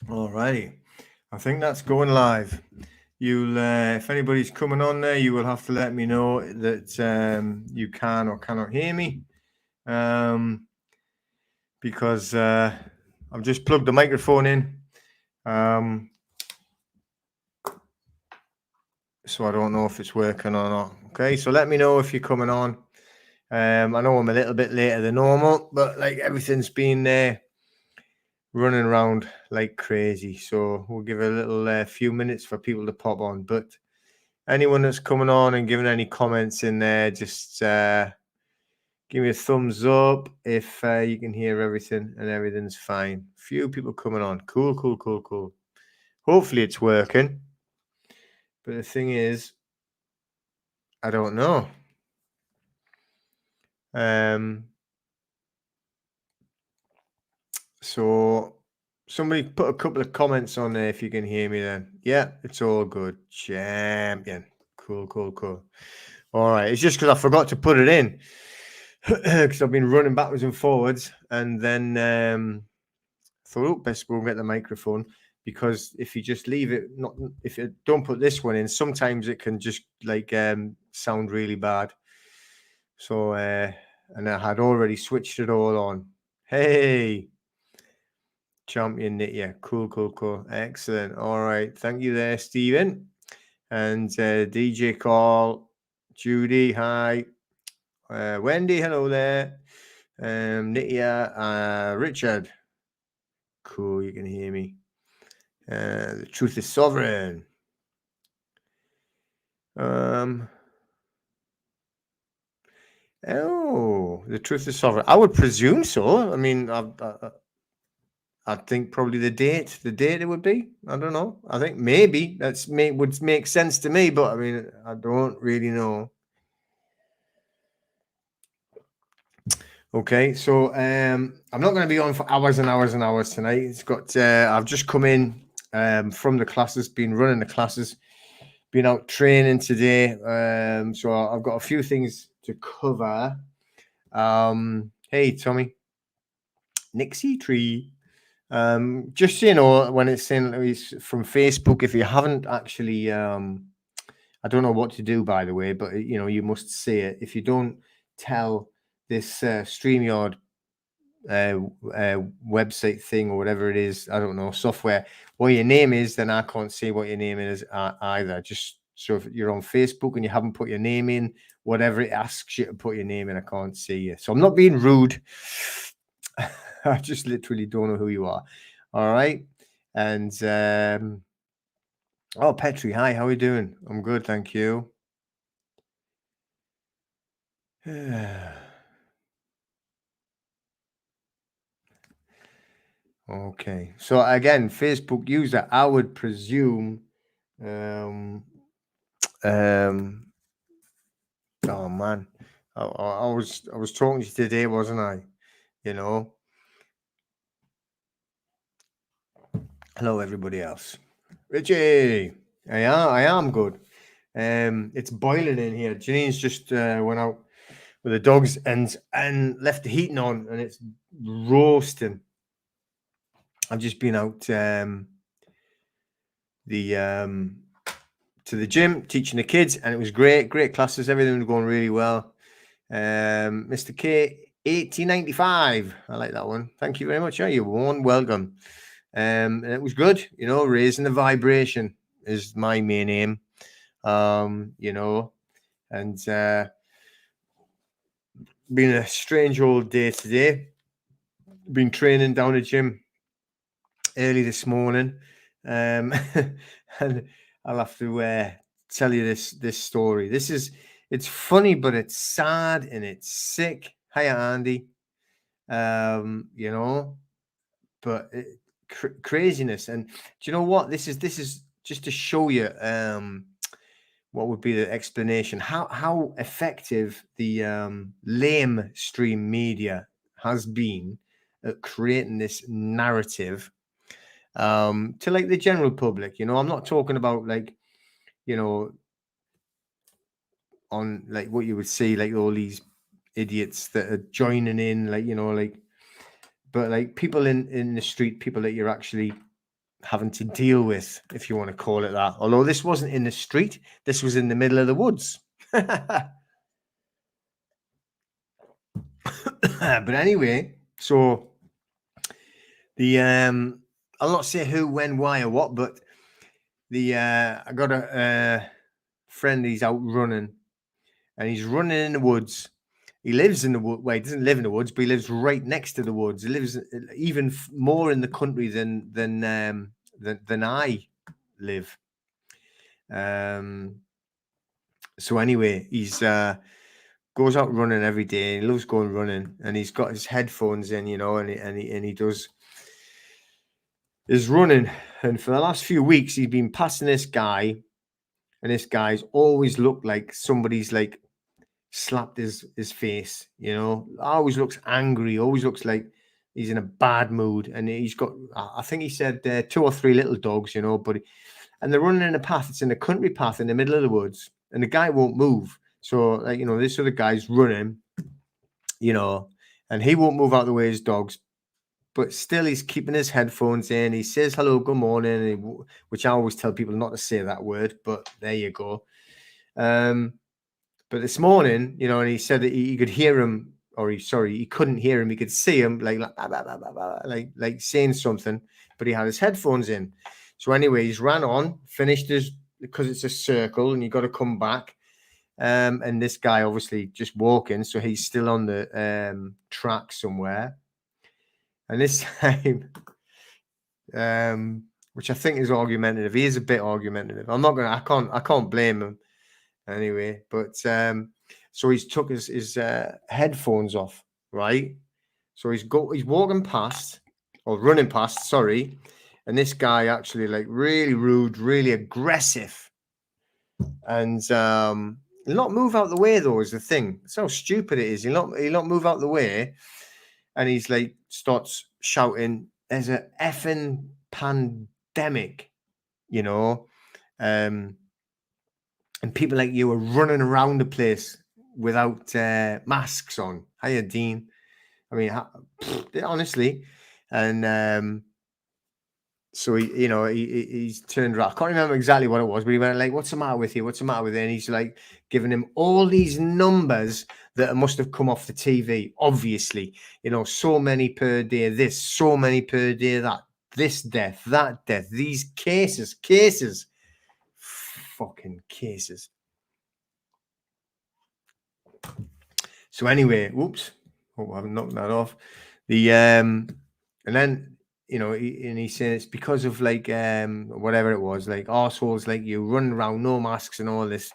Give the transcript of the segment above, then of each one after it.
Alrighty, I think that's going live. You'll, if anybody's coming on there, you will have to let me know that you can or cannot hear me, because I've just plugged the microphone in, so I don't know if it's working or not. Okay, so let me know if you're coming on. I know I'm a little bit later than normal, but like everything's been running around like crazy. So we'll give a little few minutes for people to pop on. But anyone that's coming on and giving any comments in there, just give me a thumbs up if you can hear everything and everything's fine. Few people coming on. Cool. Hopefully it's working. But the thing is, I don't know. So somebody put a couple of comments on there if you can hear me then. Yeah, it's all good. Champion. Cool. All right. It's just because I forgot to put it in because I've been running backwards and forwards, and then thought, oh, best go and get the microphone, because if you just leave it, if you don't put this one in, sometimes it can just like sound really bad. So and I had already switched it all on. Hey, champion knit, yeah, cool, excellent. All right, thank you there, Stephen, and DJ Call, Judy, hi, Wendy, hello there, Nitya, Richard, cool, you can hear me. The truth is sovereign. Oh, the truth is sovereign. I would presume so. I mean, I think probably the date it would be. I don't know. I think maybe would make sense to me, but I mean, I don't really know. Okay, so I'm not going to be on for hours and hours and hours tonight. It's got I've just come in from the classes, been running the classes, been out training today. So I've got a few things to cover. Hey Tommy, Nixie Tree. Just so you know, when it's saying it's from Facebook, if you haven't actually, I don't know what to do, by the way, but you know, you must say it. If you don't tell this StreamYard website thing or whatever it is, I don't know, software, what your name is, then I can't see what your name is either. Just so if you're on Facebook and you haven't put your name in, whatever it asks you to put your name in, I can't see you. So I'm not being rude. I just literally don't know who you are. All right. And oh, Petri, hi, how are you doing? I'm good, thank you. Okay. So again, Facebook user, I would presume oh man. I was talking to you today, wasn't I? You know. Hello, everybody else. Richie, I am good. It's boiling in here. Janine's just went out with the dogs and left the heating on, and it's roasting. I've just been out to the gym teaching the kids, and it was great classes. Everything was going really well. Mr. K 1895, I like that one. Thank you very much. You're warm welcome. And it was good, you know, raising the vibration is my main aim. You know, and been a strange old day today. Been training down the gym early this morning, and I'll have to tell you this story. It's funny, but it's sad and it's sick. Hiya, Andy. You know, but craziness. And do you know what? This is just to show you what would be the explanation, how effective the lame stream media has been at creating this narrative to like the general public. You know, I'm not talking about like, you know, on like what you would see, like all these idiots that are joining in, like, you know, like, but like people in the street, people that you're actually having to deal with, if you want to call it that. Although this wasn't in the street, this was in the middle of the woods. But anyway, so the I'll not say who, when, why, or what, but I got a friend. He's out running, and he's running in the woods. He lives in the woods. Well, he doesn't live in the woods, but he lives right next to the woods. He lives even more in the country than I live. So anyway, he's goes out running every day. He loves going running, and he's got his headphones in, you know, and he does his running. And for the last few weeks, he's been passing this guy, and this guy's always looked like somebody's like slapped his face, you know. Always looks angry. Always looks like he's in a bad mood, and he's got, I think he said 2 or 3 little dogs, you know. And they're running in a path. It's in a country path in the middle of the woods, and the guy won't move. So, like, you know, this other guy's running, you know, and he won't move out of the way of his dogs, but still he's keeping his headphones in. He says hello, good morning, which I always tell people not to say that word, but there you go. But this morning, you know, and he said that he could hear him, or he couldn't hear him. He could see him like saying something, but he had his headphones in. So anyway, he's ran on, finished his, because it's a circle and you got to come back. And this guy obviously just walking, so he's still on the track somewhere. And this time, which I think is argumentative. He is a bit argumentative. I can't blame him anyway. But so he's took his headphones off, right? So he's walking past, or running past, sorry. And this guy actually, like, really rude, really aggressive. And he'll not move out the way, though, is the thing. That's how stupid it is. He'll not move out the way. And he's like, starts shouting, there's a effing pandemic, you know. And people like you are running around the place without masks on. Hiya, Dean. I mean, honestly. And so he's turned around. I can't remember exactly what it was, but he went like, "What's the matter with you? What's the matter with you?" And he's like giving him all these numbers that must have come off the TV. Obviously, you know, so many per day. This, so many per day. That, this death, that death. These cases, fucking cases. So anyway, whoops. Oh, I haven't knocked that off. And then, you know, he said it's because of like whatever it was, like arseholes like you running around, no masks and all this.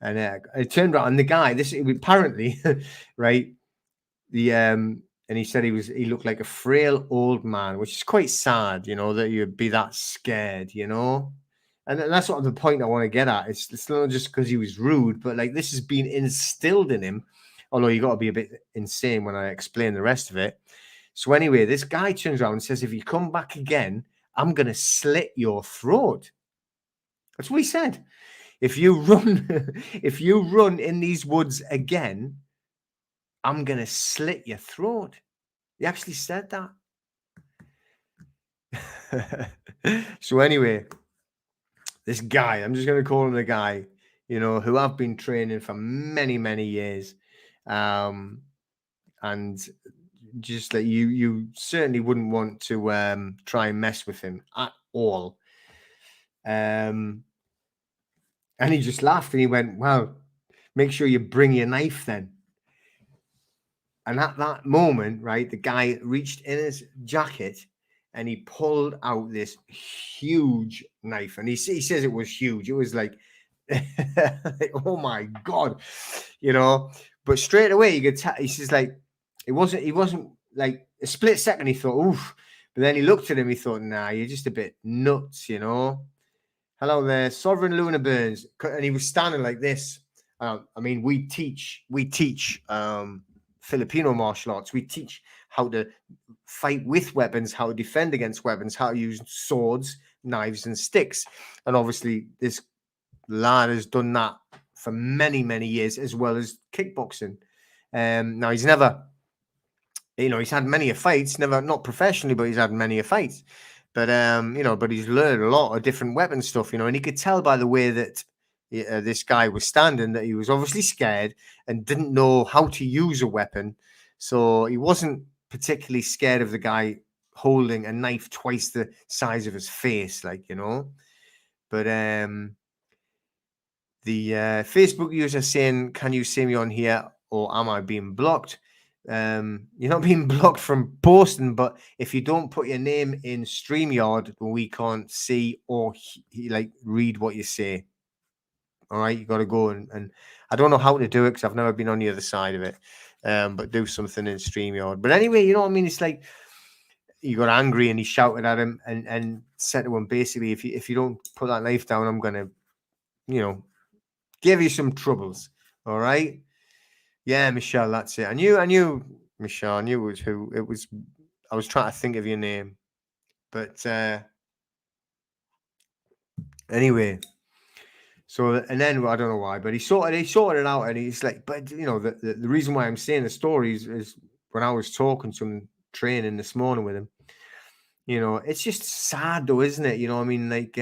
And I turned around, and the guy, apparently, right, and he said he looked like a frail old man, which is quite sad, you know, that you'd be that scared, you know. And that's sort of the point I want to get at. It's not just because he was rude, but like this has been instilled in him. Although you got to be a bit insane when I explain the rest of it. So anyway, this guy turns around and says, if you come back again, I'm going to slit your throat. That's what he said. If you run in these woods again, I'm going to slit your throat. He actually said that. So anyway, this guy, I'm just going to call him the guy, you know, who I've been training for many, many years. And just like you certainly wouldn't want to try and mess with him at all. And he just laughed and he went, well, make sure you bring your knife then. And at that moment, right, the guy reached in his jacket and he pulled out this huge knife. And he says it was huge. It was like, oh my God, you know. But straight away, you could tell, he says, like, he wasn't like a split second. He thought, oof. But then he looked at him. He thought, nah, you're just a bit nuts, you know. Hello there, Sovereign Luna Burns. And he was standing like this. I mean, we teach Filipino martial arts. We teach how to fight with weapons, how to defend against weapons, how to use swords, knives, and sticks. And obviously, this lad has done that for many, many years, as well as kickboxing. Now he's never, you know, he's had many fights, not professionally, but he's had many fights. But but he's learned a lot of different weapon stuff, and he could tell by the way that this guy was standing that he was obviously scared and didn't know how to use a weapon. So he wasn't particularly scared of the guy holding a knife twice the size of his face, But the Facebook user saying, "Can you see me on here, or am I being blocked?" You're not being blocked from posting, but if you don't put your name in StreamYard, we can't see or read what you say. All right, you got to go and I don't know how to do it because I've never been on the other side of it. But do something in StreamYard. But anyway, you know what I mean? It's like he got angry and he shouted at him and said to him basically, if you don't put that knife down, I'm gonna, give you some troubles. All right. Yeah, Michelle, that's it. I knew, Michelle, I knew it was who it was. I was trying to think of your name. But anyway, so and then I don't know why, but he sorted it out, and he's like, but the reason why I'm saying the stories is when I was talking to him training this morning with him, it's just sad though, isn't it? You know what I mean? Like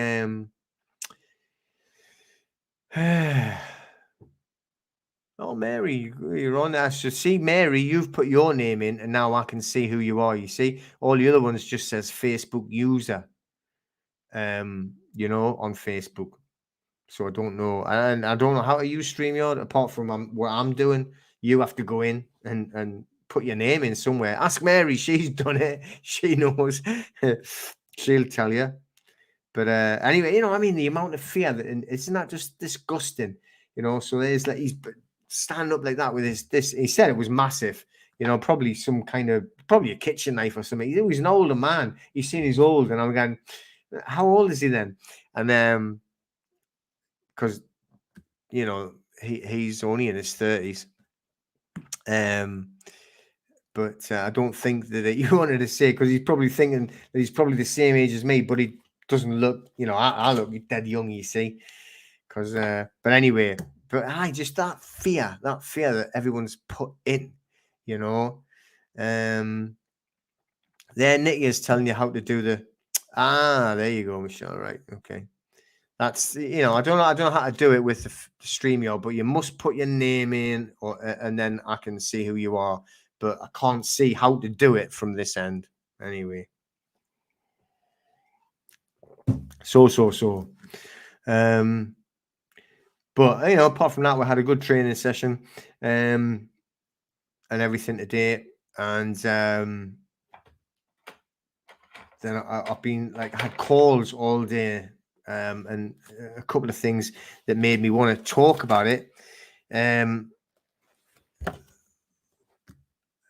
oh, Mary, you're on there. So see, Mary, you've put your name in, and now I can see who you are. You see, all the other ones just says Facebook user, on Facebook. So I don't know, and I don't know how to use StreamYard apart from what I'm doing. You have to go in and put your name in somewhere. Ask Mary; she's done it. She knows. She'll tell you. But anyway, I mean, the amount of fear and isn't that just disgusting? So there's like he's standing up like that with this. He said it was massive. Probably probably a kitchen knife or something. He was an older man. He's seen he's old, and I'm going, how old is he then? And because he's only in his 30s. But I don't think that you wanted to say, because he's probably thinking that he's probably the same age as me, but he doesn't look. I look dead young. You see, because but anyway, but I just that fear that everyone's put in. There Nick is telling you how to do the. There you go, Michelle. Right, okay. That's I don't know how to do it with the StreamYard, but you must put your name in, and then I can see who you are. But I can't see how to do it from this end. Anyway, so. But apart from that, we had a good training session, and everything today, and then I've been I had calls all day. And a couple of things that made me want to talk about it. And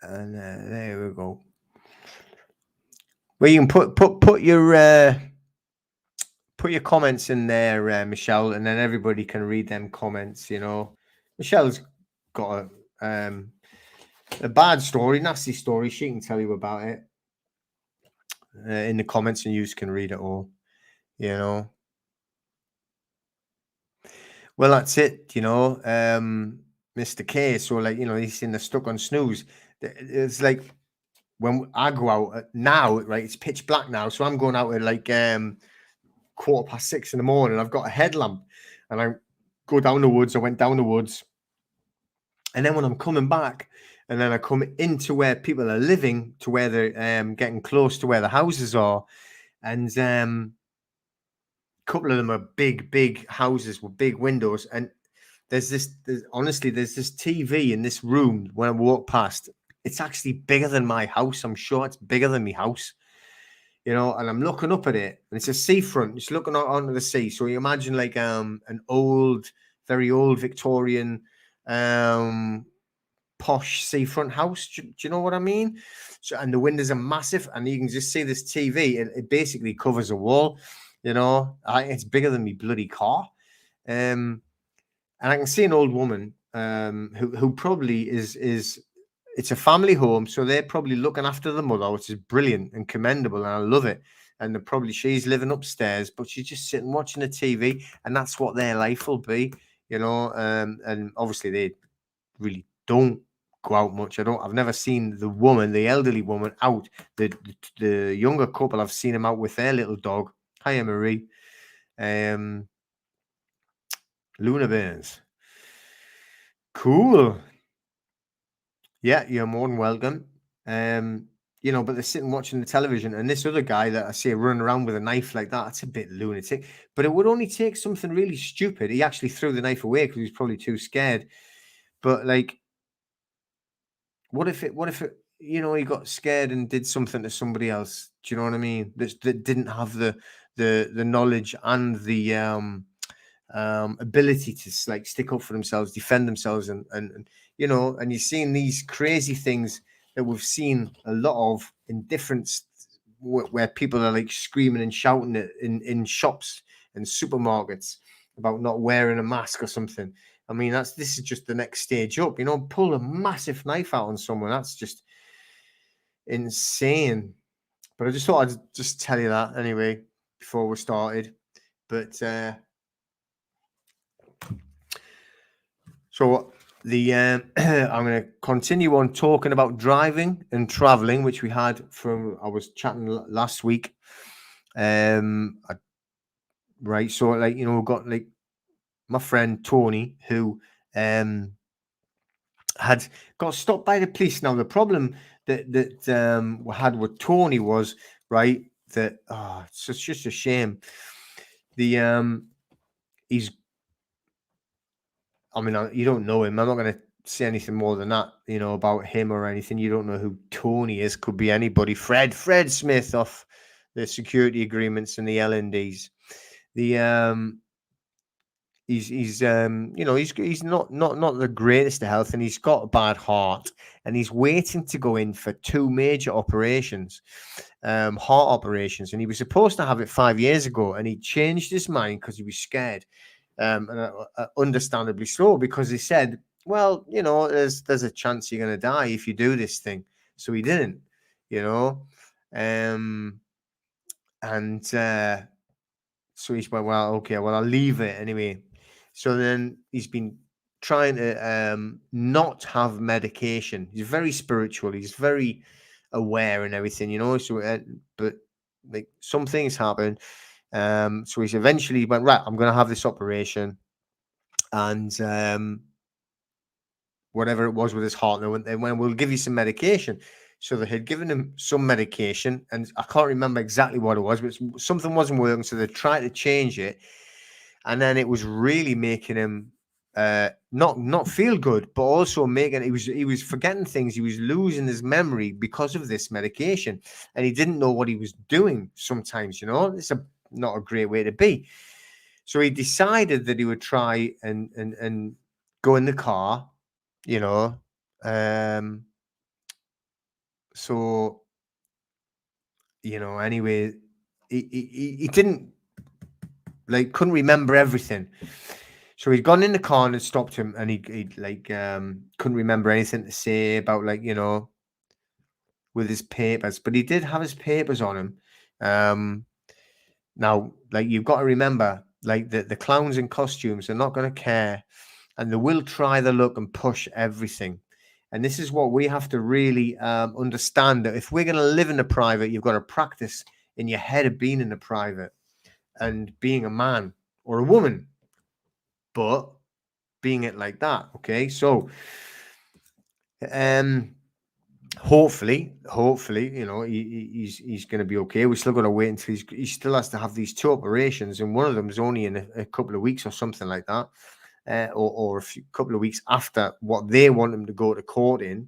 there we go. Well, you can put your comments in there, Michelle, and then everybody can read them comments. Michelle's got a bad story, nasty story. She can tell you about it in the comments, and you can read it all. Well, that's it. Mr. K. So he's in the stuck on snooze. It's like when I go out now, right? It's pitch black now, so I'm going out at 6:15 in the morning. I've got a headlamp, and I go down the woods. I went down the woods, and then when I'm coming back, and then I come into where people are living, to where they're getting close to where the houses are, and a couple of them are big houses with big windows, and there's this TV in this room. When I walk past, it's actually bigger than my house. I'm sure it's bigger than my house. And I'm looking up at it, and it's a seafront. It's looking out onto the sea. So you imagine an old, very old Victorian, posh seafront house. Do you know what I mean? So, and the windows are massive, and you can just see this TV. It basically covers a wall. It's bigger than my bloody car. And I can see an old woman who probably is. It's a family home, so they're probably looking after the mother, which is brilliant and commendable, and I love it. And she's living upstairs, but she's just sitting watching the TV, and that's what their life will be, and obviously they really don't go out much. I've never seen the elderly woman out. The younger couple, I've seen them out with their little dog. Hiya, Marie. Luna Burns. Cool. Yeah, you're more than welcome. But they're sitting watching the television, and this other guy that I see running around with a knife like that's a bit lunatic. But it would only take something really stupid. He actually threw the knife away because he was probably too scared. But like, what if he got scared and did something to somebody else? Do you know what I mean? That didn't have the knowledge and the ability to like stick up for themselves, defend themselves, and you're seeing these crazy things that we've seen a lot of in different where people are like screaming and shouting it in shops and supermarkets about not wearing a mask or something. I mean, this is just the next stage up. Pull a massive knife out on someone. That's just insane. But I just thought I'd just tell you that anyway before we started. But so I'm going to continue on talking about driving and traveling, which we had I was chatting last week. Right. So we've got like my friend Tony who had got stopped by the police. Now the problem that we had with Tony was right that it's just a shame. He's. I mean, you don't know him. I'm not going to say anything more than that, about him or anything. You don't know who Tony is. Could be anybody. Fred Smith off the security agreements and the L&Ds. He's not the greatest of health, and he's got a bad heart, and he's waiting to go in for 2 major operations, heart operations, and he was supposed to have it 5 years ago, and he changed his mind because he was scared. And understandably so, because he said, well, there's a chance you're going to die if you do this thing. So he didn't, so he's went, well, okay, well, I'll leave it anyway. So then he's been trying to not have medication. He's very spiritual. He's very aware and everything, so but like some things happen. So he's eventually went, right, I'm going to have this operation. And whatever it was with his heart, they went, we'll give you some medication. So they had given him some medication, and I can't remember exactly what it was, but something wasn't working. So they tried to change it, and then it was really making him not feel good, but also making he was forgetting things. He was losing his memory because of this medication, and he didn't know what he was doing. Sometimes, it's not a great way to be. So he decided that he would try and go in the car, So, anyway, he didn't couldn't remember everything. So he'd gone in the car and it stopped him, and he couldn't remember anything to say about with his papers, but he did have his papers on him. Now, you've got to remember, the clowns in costumes are not going to care, and they will try the look and push everything. And this is what we have to really understand, that if we're going to live in the private, you've got to practice in your head of being in the private and being a man or a woman, but being it like that. Okay, so hopefully, he's going to be okay. We're still going to wait until he still has to have these 2 operations, and one of them is only in a couple of weeks or something like that, or a couple of weeks after what they want him to go to court in.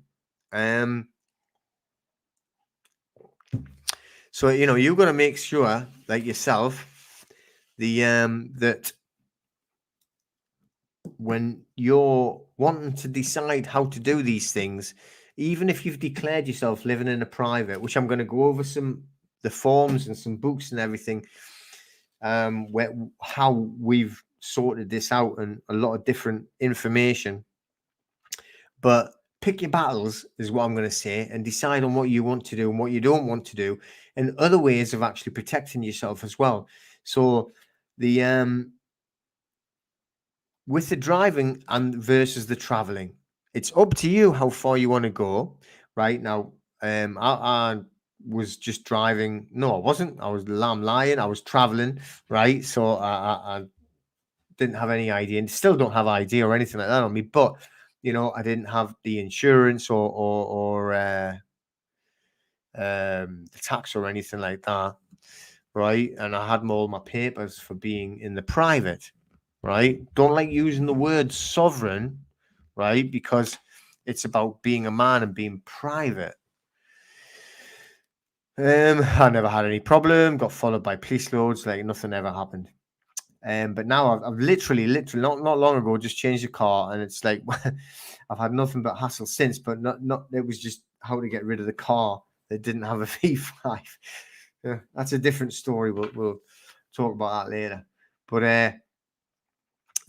So you've got to make sure, yourself, that when you're wanting to decide how to do these things, even if you've declared yourself living in a private, which I'm going to go over the forms and some books and everything, how we've sorted this out, and a lot of different information. But pick your battles is what I'm going to say, and decide on what you want to do and what you don't want to do, and other ways of actually protecting yourself as well. So with the driving and versus the traveling, It's up to you how far you want to go. Right now, I was just driving. No, I wasn't. I'm lying. I was traveling. Right, so I didn't have any idea, and still don't have idea or anything like that on me. But I didn't have the insurance or the tax or anything like that, right? And I had all my papers for being in the private, right? Don't like using the word sovereign, right? Because it's about being a man and being private. I never had any problem. Got followed by police loads, like nothing ever happened. But now I've literally not long ago just changed the car, and it's like I've had nothing but hassle since. But not it was just how to get rid of the car that didn't have a V5. Yeah, that's a different story. We'll talk about that later. But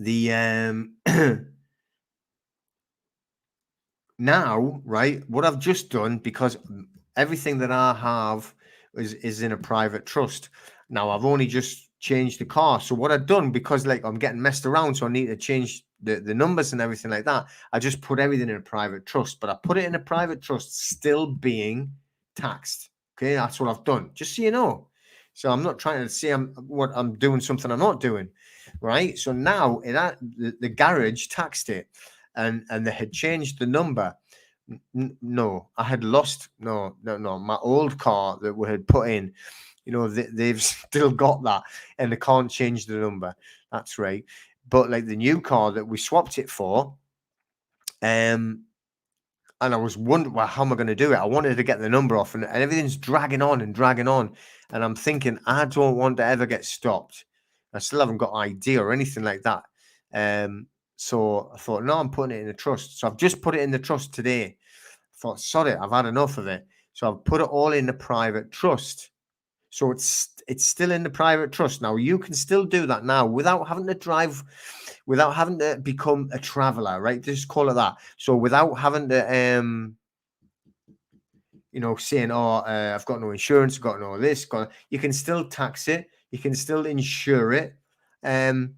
the now, right, what I've just done, because everything that I have is in a private trust. Now I've only just changed the car. So what I've done, because like I'm getting messed around, so I need to change the numbers and everything like that, I just put everything in a private trust. But I put it in a private trust still being taxed. Okay, that's what I've done, just so you know. So I'm not trying to say I'm doing something I'm not doing, right? So now the garage taxed it, and they had changed the number. No, I had lost. No. My old car that we had put in, they've still got that, and they can't change the number. That's right. But like the new car that we swapped it for, and I was wondering, well, how am I going to do it? I wanted to get the number off, and everything's dragging on and dragging on. And I'm thinking, I don't want to ever get stopped. I still haven't got idea or anything like that. So I thought, no, I'm putting it in a trust. So I've just put it in the trust today. I thought, sorry, I've had enough of it. So I've put it all in the private trust. So it's still in the private trust. Now you can still do that now without having to drive, without having to become a traveler, right? Just call it that. So without having to saying, oh, I've got no insurance, I've got no this, you can still tax it, you can still insure it, and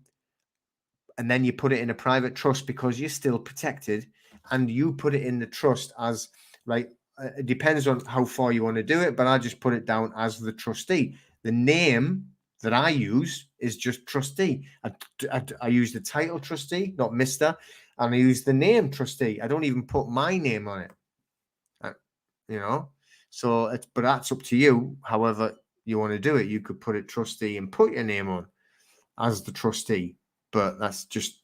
then you put it in a private trust because you're still protected, and you put it in the trust as like it depends on how far you want to do it, but I just put it down as the trustee. The name that I use is just trustee. I use the title trustee, not Mr., and I use the name trustee. I don't even put my name on it. So but that's up to you. However you want to do it, you could put it trustee and put your name on as the trustee, but that's just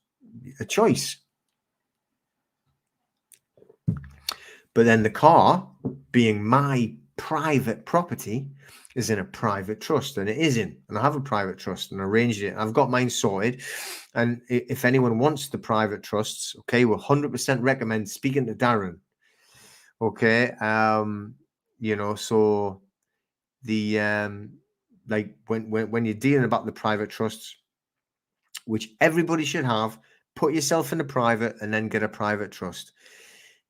a choice. But then the car, being my private property, is in a private trust, and it isn't. And I have a private trust and arranged it. I've got mine sorted. And if anyone wants the private trusts, okay, we'll 100% recommend speaking to Darren. Okay, so the like when you're dealing about the private trusts, which everybody should have, put yourself in a private and then get a private trust.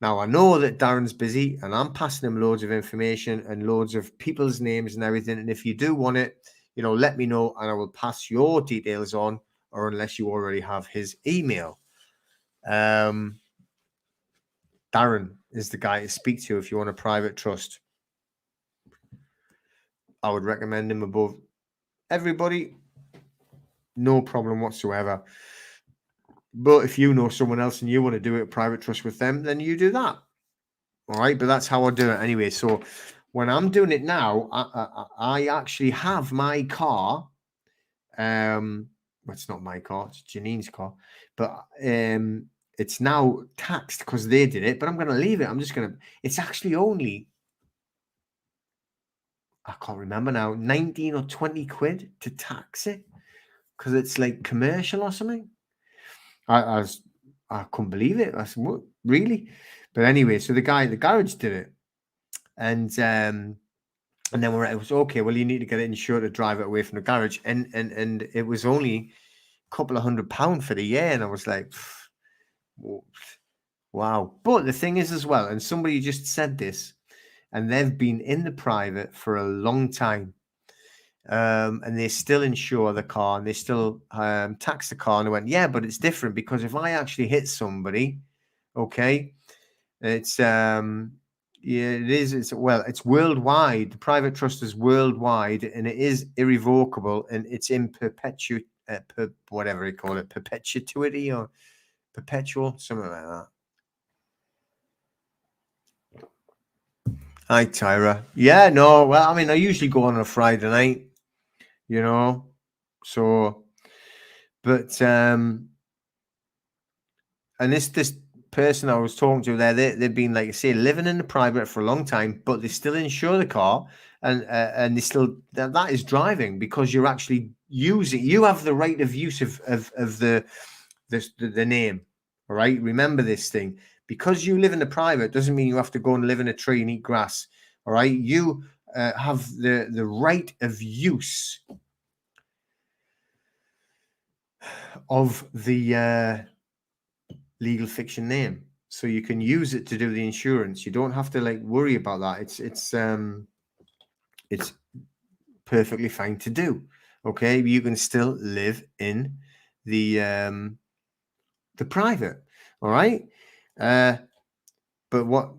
Now, I know that Darren's busy and I'm passing him loads of information and loads of people's names and everything. And if you do want it, let me know and I will pass your details on, or unless you already have his email. Darren is the guy to speak to if you want a private trust. I would recommend him above everybody. No problem whatsoever. But if you know someone else and you want to do it a private trust with them, then you do that. All right, but that's how I do it anyway. So when I'm doing it now, I actually have my car. It's not my car; it's Janine's car. But it's now taxed because they did it. But I'm going to leave it. I'm just going to. It's actually only, I can't remember now, 19 or 20 quid to tax it because it's like commercial or something. I couldn't believe it. I said, what, really? But anyway, so the guy at the garage did it. And then it was okay. Well, you need to get it insured to drive it away from the garage, and it was only a couple of £100 for the year, and I was like, wow. But the thing is, as well, and somebody just said this, and they've been in the private for a long time, and they still insure the car and they still tax the car, and they went, yeah, but it's different because if I actually hit somebody, okay, It's yeah, it is. It's worldwide. The private trust is worldwide, and it is irrevocable, and it's in whatever you call it, perpetuity or perpetual, something like that. Hi, Tyra. Yeah, no. Well, I mean, I usually go on a Friday night, you know. So, but and this person I was talking to there, they've been, like I say, living in the private for a long time, but they still insure the car, and they still that is driving because you're actually using. You have the right of use of the name. All right. Remember this thing. Because you live in the private doesn't mean you have to go and live in a tree and eat grass. All right. You have the right of use of the legal fiction name, so you can use it to do the insurance. You don't have to like worry about that. It's perfectly fine to do. Okay. You can still live in the private. All right. But what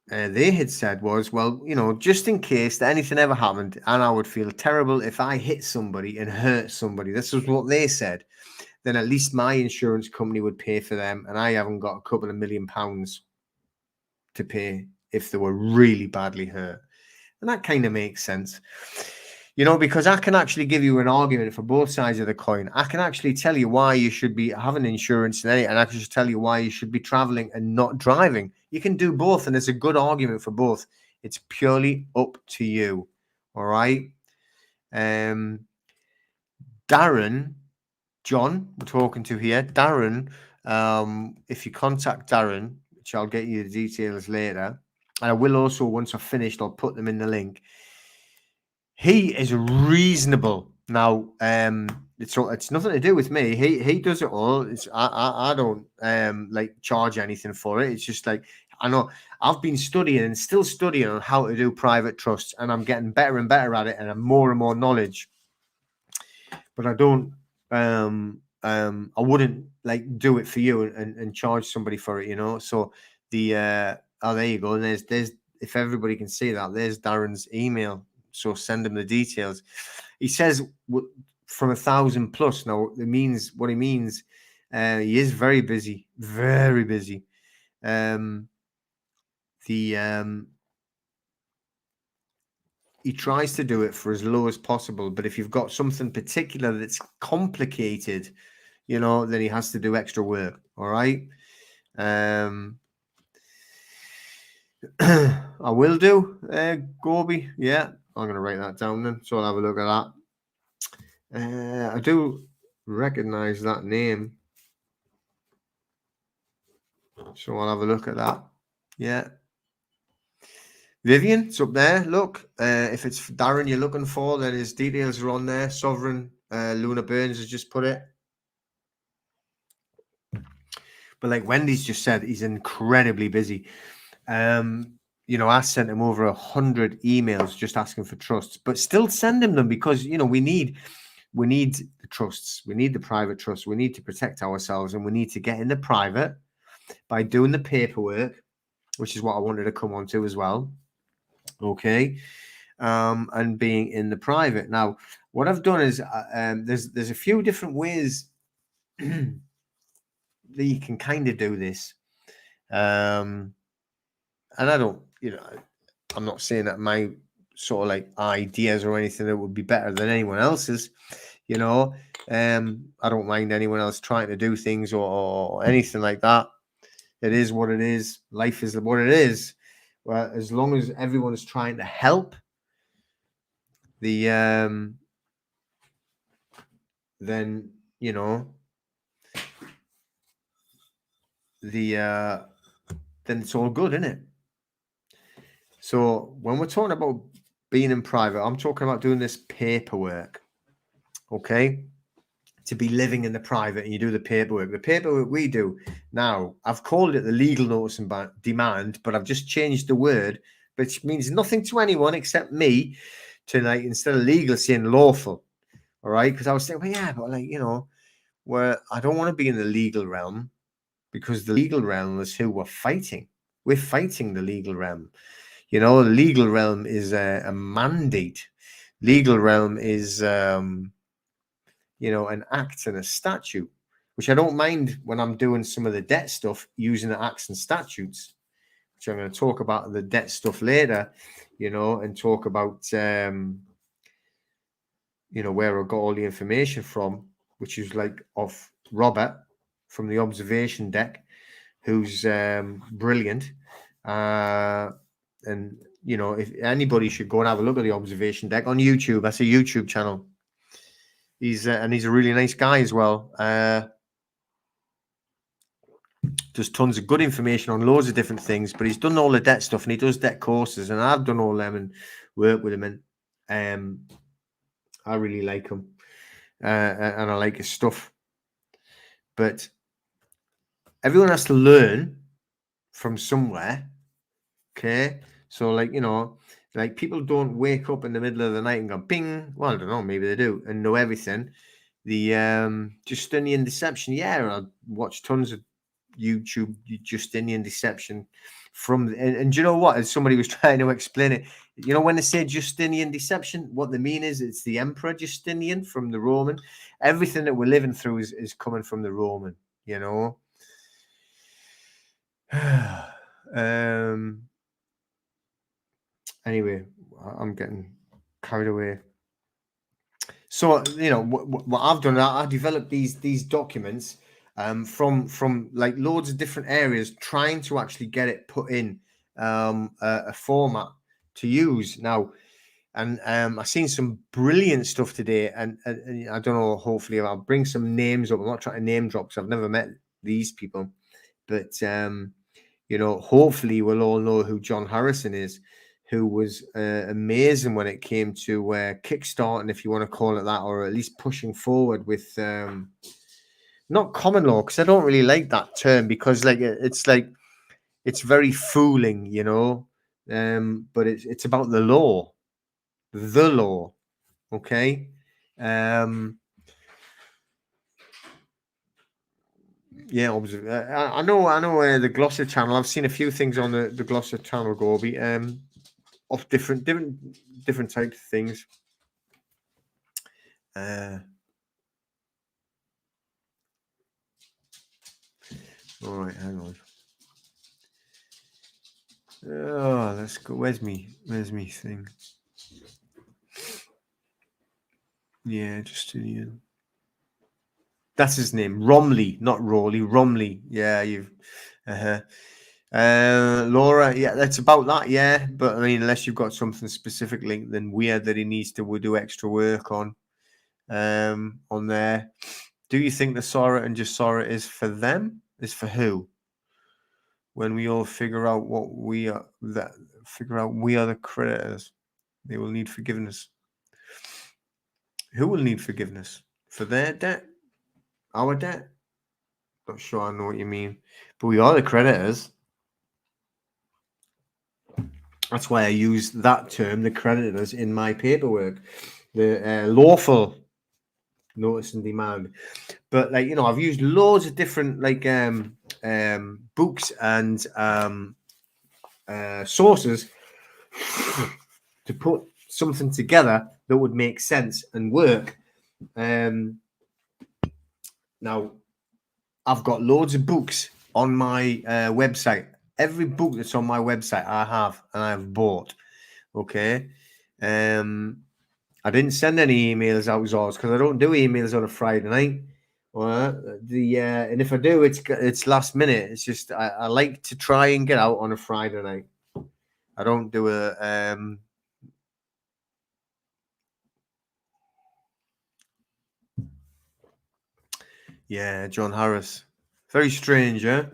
they had said was, well, just in case that anything ever happened, and I would feel terrible if I hit somebody and hurt somebody. This was what they said. Then at least my insurance company would pay for them, and I haven't got a couple of £1 million to pay if they were really badly hurt. And that kind of makes sense. Because I can actually give you an argument for both sides of the coin. I can actually tell you why you should be having insurance today, and I can just tell you why you should be traveling and not driving. You can do both, and there's a good argument for both. It's purely up to you. All right. Darren, John, we're talking to here. Darren, if you contact Darren, which I'll get you the details later, and I will also, once I've finished, I'll put them in the link. He is reasonable. Now, it's nothing to do with me. He does it all. I don't like charge anything for it. It's just like, I know I've been studying and still studying on how to do private trusts, and I'm getting better and better at it, and I'm more and more knowledge. But I don't I wouldn't like do it for you and charge somebody for it, So there you go. And there's if everybody can see that, there's Darren's email. So send him the details. He says from 1,000 plus. Now it means what he means. He is very busy, very busy. He tries to do it for as low as possible, but if you've got something particular that's complicated, then he has to do extra work. All right. I will do Gorby. Yeah, I'm going to write that down then, so I'll have a look at that. I do recognize that name, so I'll have a look at that. Yeah. Vivian, it's up there. Look, if it's Darren you're looking for, then his details are on there. Sovereign, Luna Burns has just put it. But like Wendy's just said, he's incredibly busy. I sent him over 100 emails just asking for trusts, but still send him them because, we need the trusts. We need the private trusts. We need to protect ourselves, and we need to get in the private by doing the paperwork, which is what I wanted to come on to as well. Okay. And being in the private. Now, what I've done is there's a few different ways that you can kind of do this. And I don't, I'm not saying that my sort of like ideas or anything that would be better than anyone else's, I don't mind anyone else trying to do things or anything like that. It is what it is. Life is what it is. Well, as long as everyone is trying to help, then then it's all good, isn't it? So when we're talking about being in private, I'm talking about doing this paperwork, okay? To be living in the private, and you do the paperwork. The paperwork we do now, I've called it the legal notice and demand, but I've just changed the word, which means nothing to anyone except me, to like, instead of legal, saying lawful. All right, because I was saying, well, yeah, but like, where I don't want to be in the legal realm, because the legal realm is who we're fighting. We're fighting the legal realm. You know, the legal realm is a mandate. Legal realm is, an act and a statute, which I don't mind when I'm doing some of the debt stuff using the acts and statutes, which I'm going to talk about the debt stuff later, and talk about, where I got all the information from, which is like off Robert from the observation deck, who's brilliant. And if anybody should go and have a look at the observation deck on YouTube, that's a YouTube channel. He's a really nice guy as well. There's tons of good information on loads of different things, but he's done all the debt stuff and he does debt courses, and I've done all them and worked with him, and I really like him, and I like his stuff. But everyone has to learn from somewhere. Okay, so like people don't wake up in the middle of the night and go bing. Well, I don't know, maybe they do and know everything. The Justinian deception, I watch tons of YouTube Justinian deception and do you know what? As somebody was trying to explain it, when they say Justinian deception, what they mean is it's the Emperor Justinian from the Roman. Everything that we're living through is coming from the Roman. Anyway, I'm getting carried away. So, what I've done, I developed these documents from like loads of different areas, trying to actually get it put in a format to use now. And I've seen some brilliant stuff today, and I don't know, hopefully I'll bring some names up. I'm not trying to name drop because I've never met these people, but hopefully we'll all know who John Harrison is, who was amazing when it came to kickstarting, if you want to call it that, or at least pushing forward with not common law, because I don't really like that term, because it's very fooling, but it's about the law, okay. Yeah, obviously. I know the Gloucester channel. I've seen a few things on the Gloucester channel, Gorby, of different types of things. All right, hang on. Oh, let's go. Where's me thing? Yeah, Justinian. That's his name. Romley, not Rawley. Romley. Yeah, you've. Laura, yeah, that's about that. Yeah, but I mean, unless you've got something specifically, then weird that he needs to do extra work on there. Do you think the Sora and just Sora is for them? Is for who? When we all figure out what we are, we are the creditors, they will need forgiveness. Who will need forgiveness? For their debt? Our debt? Not sure I know what you mean, but we are the creditors. That's why I use that term, the creditors, in my paperwork. The lawful notice and demand. But I've used loads of different books and sources to put something together that would make sense and work. Now, I've got loads of books on my website. Every book that's on my website I have and I've bought. Okay. I didn't send any emails out because I don't do emails on a Friday night. And if I do, it's last minute. It's just I like to try and get out on a Friday night. I don't do a yeah, John Harris. Very strange, yeah.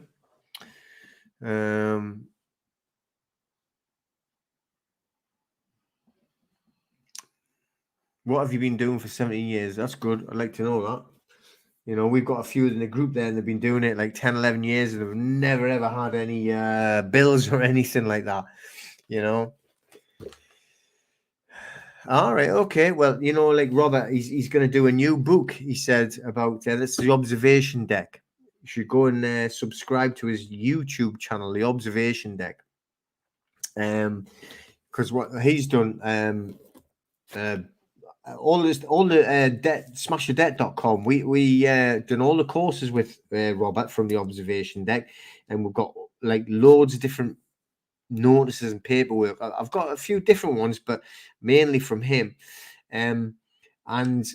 What have you been doing for 17 years? That's good. I'd like to know that. We've got a few in the group there, and they've been doing it like 10, 11 years, and have never, ever had any bills or anything like that, All right, okay. Well, like Robert, he's going to do a new book, he said, about that's the observation deck. You should go and subscribe to his YouTube channel, The Observation Deck. Because what he's done, all the debt, smasherdebt.com, we done all the courses with Robert from The Observation Deck, and we've got like loads of different notices and paperwork. I've got a few different ones, but mainly from him. And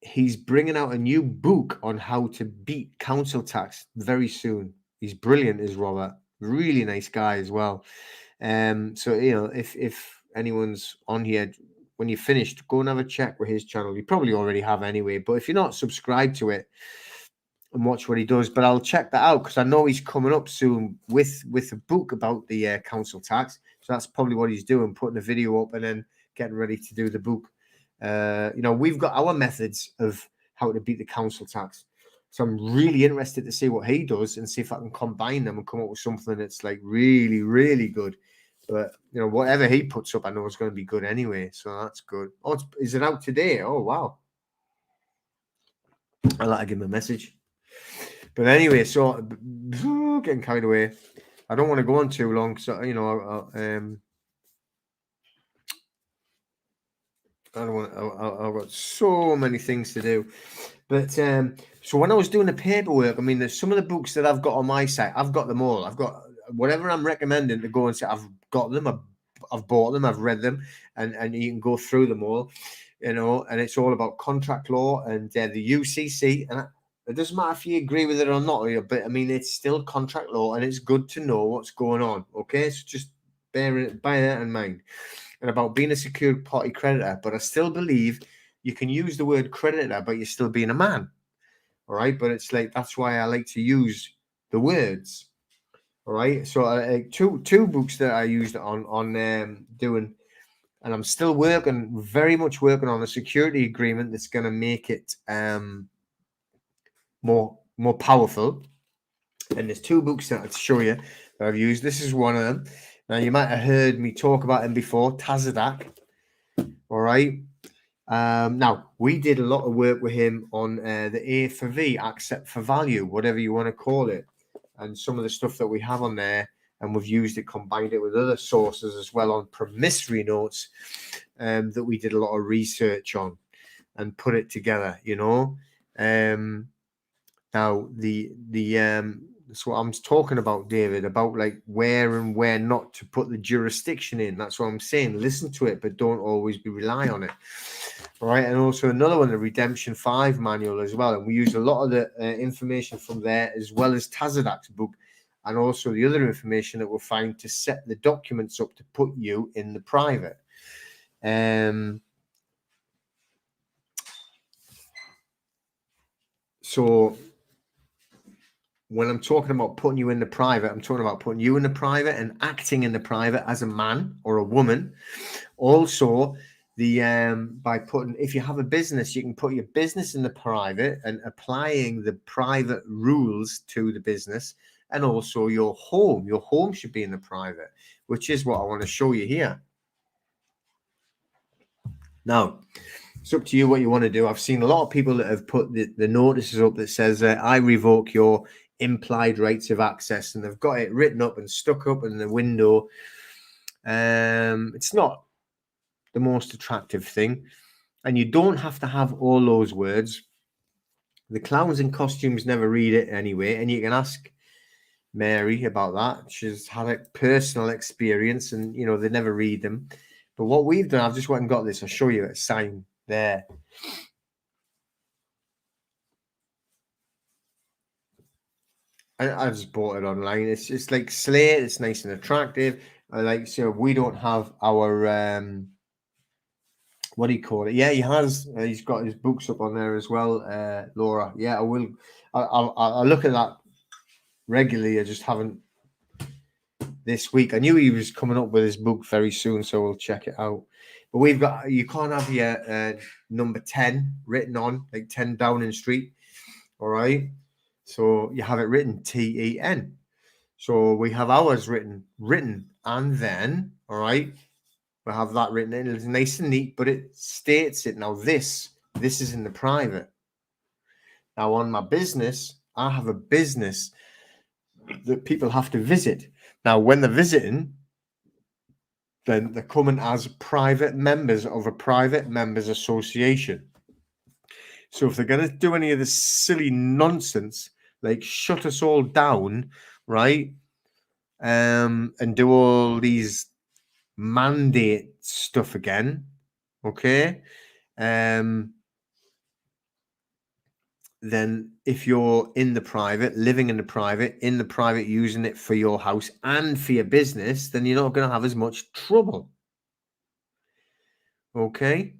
he's bringing out a new book on how to beat council tax very soon. He's brilliant, is Robert. Really nice guy as well. So if anyone's on here, when you're finished, go and have a check with his channel. You probably already have anyway, but if you're not, subscribe to it and watch what he does. But I'll check that out because I know he's coming up soon with a book about the council tax. So that's probably what he's doing, putting a video up and then getting ready to do the book. We've got our methods of how to beat the council tax. So I'm really interested to see what he does and see if I can combine them and come up with something that's like really, really good. But whatever he puts up, I know it's going to be good anyway. So that's good. Oh, is it out today? Oh, wow. I'll have to give him a message. But anyway, so getting carried away. I don't want to go on too long. So I don't want. I've got so many things to do. But so when I was doing the paperwork, I mean, there's some of the books that I've got on my site. I've got them all. I've got whatever I'm recommending to go and say. I've got them. I've bought them. I've read them, and you can go through them all. And it's all about contract law and the UCC. And it doesn't matter if you agree with it or not, but I mean, it's still contract law, and it's good to know what's going on. Okay, so just bear that in mind. And about being a secured party creditor, but I still believe you can use the word creditor, but you're still being a man. All right, but it's like that's why I like to use the words. All right, so two books that I used on doing. And I'm still very much working on a security agreement that's going to make it more powerful. And there's two books that I'll show you that I've used. This is one of them. Now, you might have heard me talk about him before, Tazadak. All right. Now, we did a lot of work with him on the A for V, accept for value, whatever you want to call it. And some of the stuff that we have on there, and we've used it, combined it with other sources as well on promissory notes that we did a lot of research on and put it together, Now, that's what I'm talking about, David, about like where and where not to put the jurisdiction in. That's what I'm saying. Listen to it, but don't always rely on it. All right. And also another one, the Redemption 5 manual as well. And we use a lot of the information from there, as well as Tazadak's book, and also the other information that we'll find to set the documents up to put you in the private. So when I'm talking about putting you in the private, I'm talking about putting you in the private and acting in the private as a man or a woman. Also, by putting, if you have a business, you can put your business in the private and applying the private rules to the business. And also your home should be in the private, which is what I want to show you here. Now, it's up to you what you want to do. I've seen a lot of people that have put the notices up that says, I revoke your implied rights of access, and they've got it written up and stuck up in the window. It's not the most attractive thing, and you don't have to have all those words. The clowns in costumes never read it anyway, and you can ask Mary about that. She's had a personal experience, and they never read them. But what we've done, I've just went and got this. I'll show you a sign there. I just bought it online. It's just like slate. It's nice and attractive. I like, so we don't have our what do you call it? Yeah, he has. He's got his books up on there as well, Laura. Yeah, I will. I'll look at that regularly. I just haven't this week. I knew he was coming up with his book very soon, so we'll check it out. But we've got, you can't have your number 10 written on, like 10 Downing Street. All right. So you have it written TEN. So we have ours written, and then, all right, we have that written in. It's nice and neat, but it states it. Now this is in the private. Now on my business, I have a business that people have to visit. Now, when they're visiting, then they're coming as private members of a private members association. So if they're going to do any of this silly nonsense, like shut us all down, right, and do all these mandate stuff again, okay, then if you're in the private, living in the private, using it for your house and for your business, then you're not going to have as much trouble. Okay.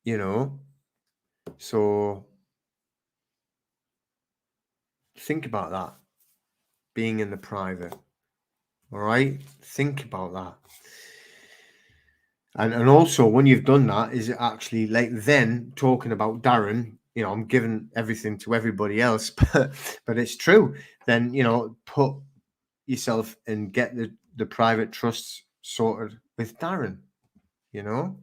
You know, so think about that, being in the private. All right. Think about that. And also when you've done that, is it actually like then talking about Darren, you know, I'm giving everything to everybody else, but it's true. Then, you know, put yourself and get the private trusts sorted with Darren, you know.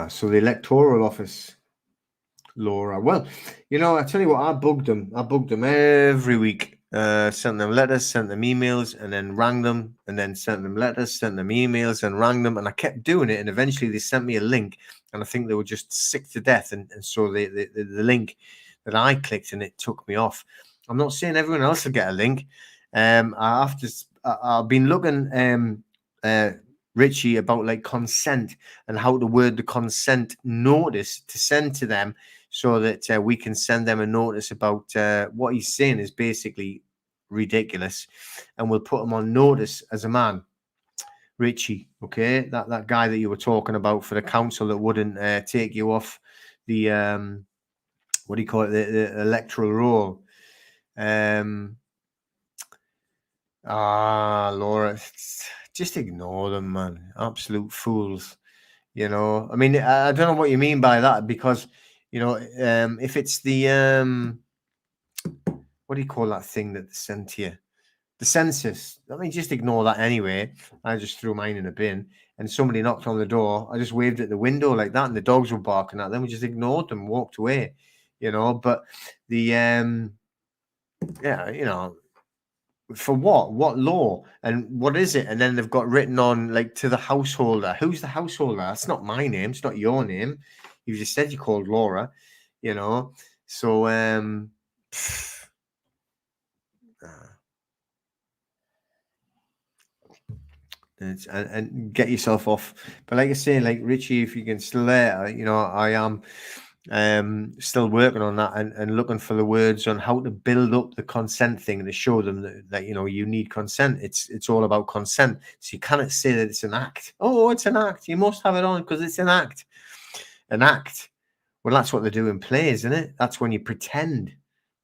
So the electoral office, Laura. Well, you know, I tell you what, I bugged them every week. Sent them letters, sent them emails, and then rang them, and then sent them letters, sent them emails, and rang them, and I kept doing it. And eventually, they sent me a link, and I think they were just sick to death, and so the link that I clicked, and it took me off. I'm not saying everyone else will get a link. I've been looking, Richie, about like consent and how to word the consent notice to send to them, so that we can send them a notice about what he's saying is basically ridiculous, and we'll put him on notice as a man. Richie, okay, that guy that you were talking about for the council that wouldn't take you off the what do you call it, the electoral roll. Laura, just ignore them, man. Absolute fools. You know, I mean, I don't know what you mean by that, because, you know, if it's the what do you call that thing that they sent to you? The census. I mean, just ignore that anyway. I just threw mine in a bin, and somebody knocked on the door. I just waved at the window like that, and the dogs were barking at them. We just ignored them, walked away. You know, but the yeah, you know, for what law and what is it? And then they've got written on, like, to the householder. Who's the householder? That's not my name. It's not your name. You just said you called Laura, you know. So and get yourself off. But like I say, like Richie, if you can still there, you know, I am still working on that and looking for the words on how to build up the consent thing and to show them that you know, you need consent. It's all about consent. So you cannot say that it's an act. Oh, it's an act. You must have it on because it's an act. An act. Well, that's what they do in plays, isn't it? That's when you pretend.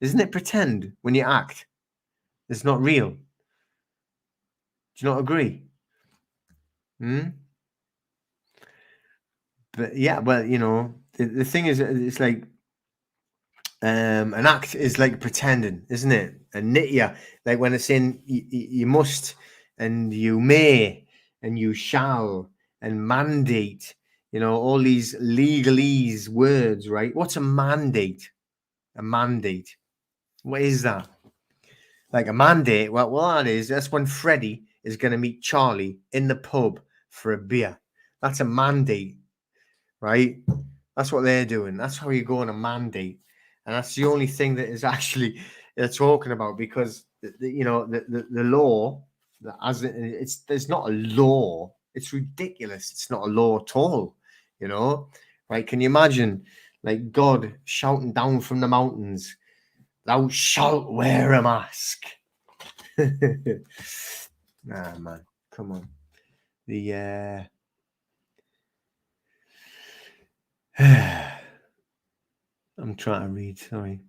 Isn't it pretend when you act? It's not real. Do you not agree? But yeah, well, you know, the thing is, it's like an act is like pretending, isn't it? And yeah, like when it's saying you must and you may and you shall and mandate, you know, all these legalese words, right? What's a mandate? A mandate. What is that? Like a mandate? Well, that's when Freddie is going to meet Charlie in the pub for a beer. That's a mandate, right? That's what they're doing. That's how you go on a mandate, and that's the only thing that is actually they're talking about, because you know the law, as it's there's not a law. It's ridiculous. It's not a law at all. You know, right? Can you imagine, like, God shouting down from the mountains, "Thou shalt wear a mask." Nah, man, come on. The I'm trying to read. Sorry.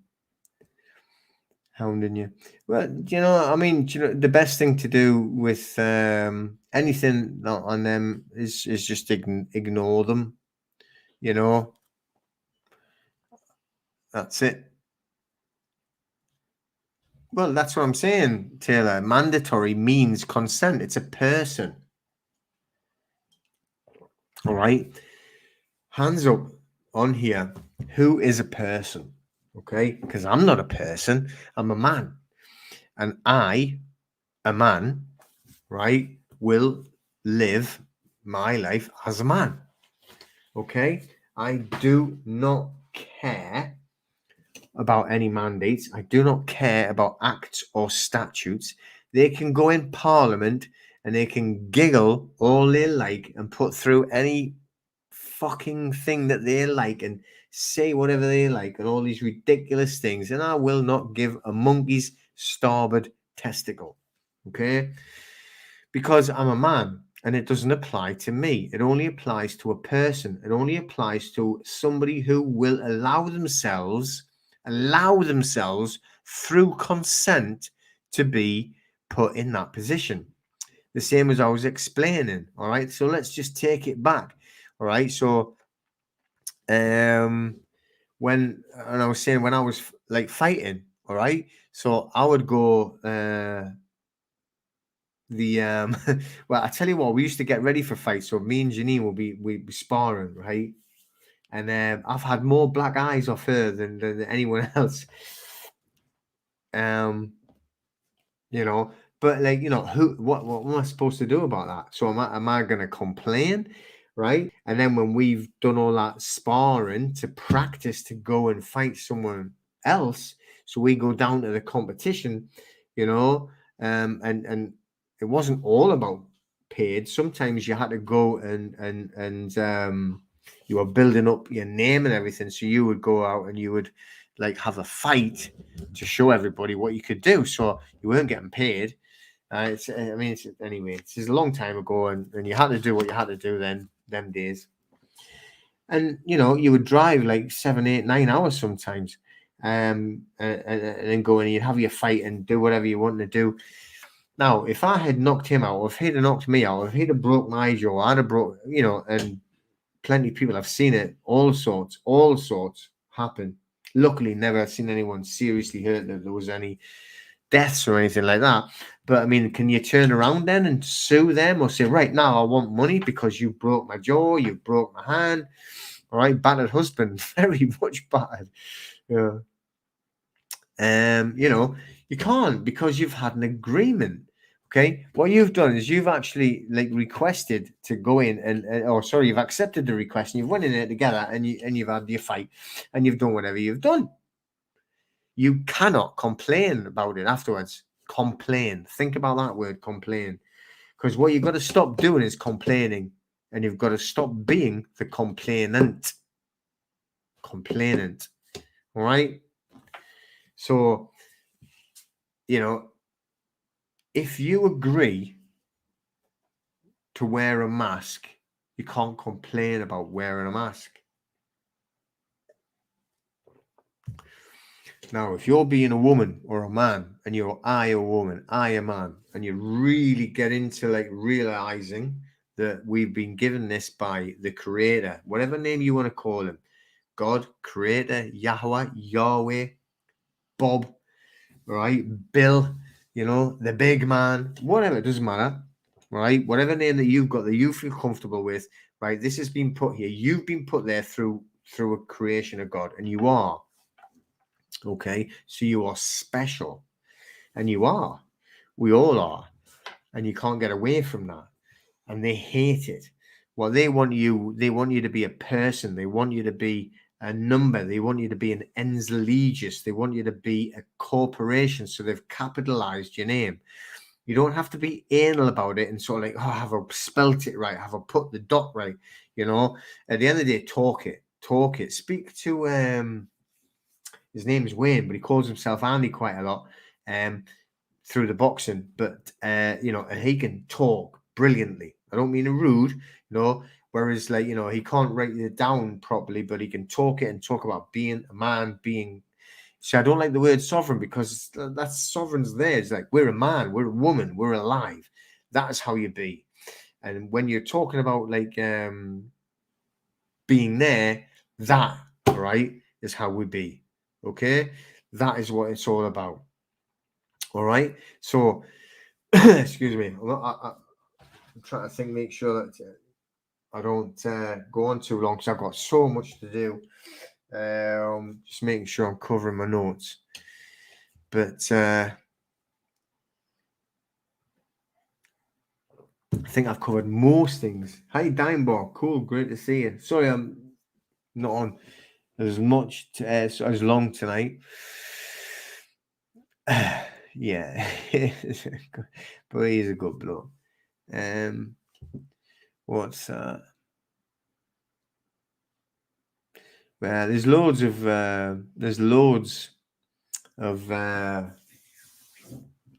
Hounding you. Well, you know, I mean, you know, the best thing to do with anything on them is just ignore them. You know, that's it. Well, that's what I'm saying, Taylor. Mandatory means consent. It's a person. All right. Hands up on here. Who is a person? Okay. Because I'm not a person. I'm a man. And I, a man, right, will live my life as a man. Okay. I do not care about any mandates. I do not care about acts or statutes. They can go in Parliament and they can giggle all they like and put through any fucking thing that they like and say whatever they like and all these ridiculous things. And I will not give a monkey's starboard testicle. Okay? Because I'm a man and it doesn't apply to me. It only applies to a person. It only applies to somebody who will allow themselves through consent to be put in that position. The same as I was explaining. All right. So let's just take it back. All right. So when I was saying when I was like fighting, all right. So I would go well, I tell you what, we used to get ready for fights. So me and Janine we'd be sparring, right? And I've had more black eyes off her than anyone else. You know, but like, you know, what am I supposed to do about that? So am I gonna complain? Right. And then when we've done all that sparring to practice to go and fight someone else, so we go down to the competition, you know, and it wasn't all about paid. Sometimes you had to go and you were building up your name and everything. So you would go out and you would like have a fight to show everybody what you could do. So you weren't getting paid. Anyway, it's a long time ago, and you had to do what you had to do then, them days. And you know, you would drive like 7, 8, 9 hours sometimes, and then go and you'd have your fight and do whatever you want to do. Now, if I had knocked him out, or if he'd have knocked me out, or if he'd have broke my jaw, I'd have broke, you know, and plenty of people have seen it, all sorts happen. Luckily, never seen anyone seriously hurt that there was any deaths or anything like that. But I mean, can you turn around then and sue them or say, right now I want money because you broke my jaw, you broke my hand? All right, battered husband, very much battered. Yeah. You know, you can't because you've had an agreement. Okay, what you've done is you've actually like requested to go in you've accepted the request and you've went in there together and you've had your fight and you've done whatever you've done. You cannot complain about it afterwards. Complain. Think about that word, complain. Because what you've got to stop doing is complaining, and you've got to stop being the complainant. Complainant. All right. So, you know, if you agree to wear a mask, you can't complain about wearing a mask. Now, if you're being a woman or a man and you're I a woman, I a man, and you really get into like realizing that we've been given this by the creator, whatever name you want to call him, God, creator, Yahweh, Bob, right? Bill, you know, the big man, whatever, it doesn't matter, right? Whatever name that you've got that you feel comfortable with, right? This has been put here. You've been put there through a creation of God, and you are. Okay, so you are special, and you are. We all are, and you can't get away from that. And they hate it. Well, they want you to be a person. They want you to be a number. They want you to be an ens legis. They want you to be a corporation. So they've capitalized your name. You don't have to be anal about it and sort of like, oh, have I spelt it right? Have I put the dot right? You know, at the end of the day, talk it. Speak to his name is Wayne, but he calls himself Andy quite a lot through the boxing. But, you know, and he can talk brilliantly. I don't mean rude, you know, whereas, like, you know, he can't write it down properly, but he can talk it and talk about being a man, being. See, I don't like the word sovereign because that's sovereign's there. It's like, we're a man, we're a woman, we're alive. That's how you be. And when you're talking about, like, being there, that, right, is how we be. Okay, that is what it's all about. All right. So, excuse me. I'm trying to think, make sure that I don't go on too long because I've got so much to do. Just making sure I'm covering my notes. But I think I've covered most things. Hi, Dimeball. Cool. Great to see you. Sorry, I'm not on as much as long tonight. Yeah. But he's a good bloke. What's that? Well, there's loads of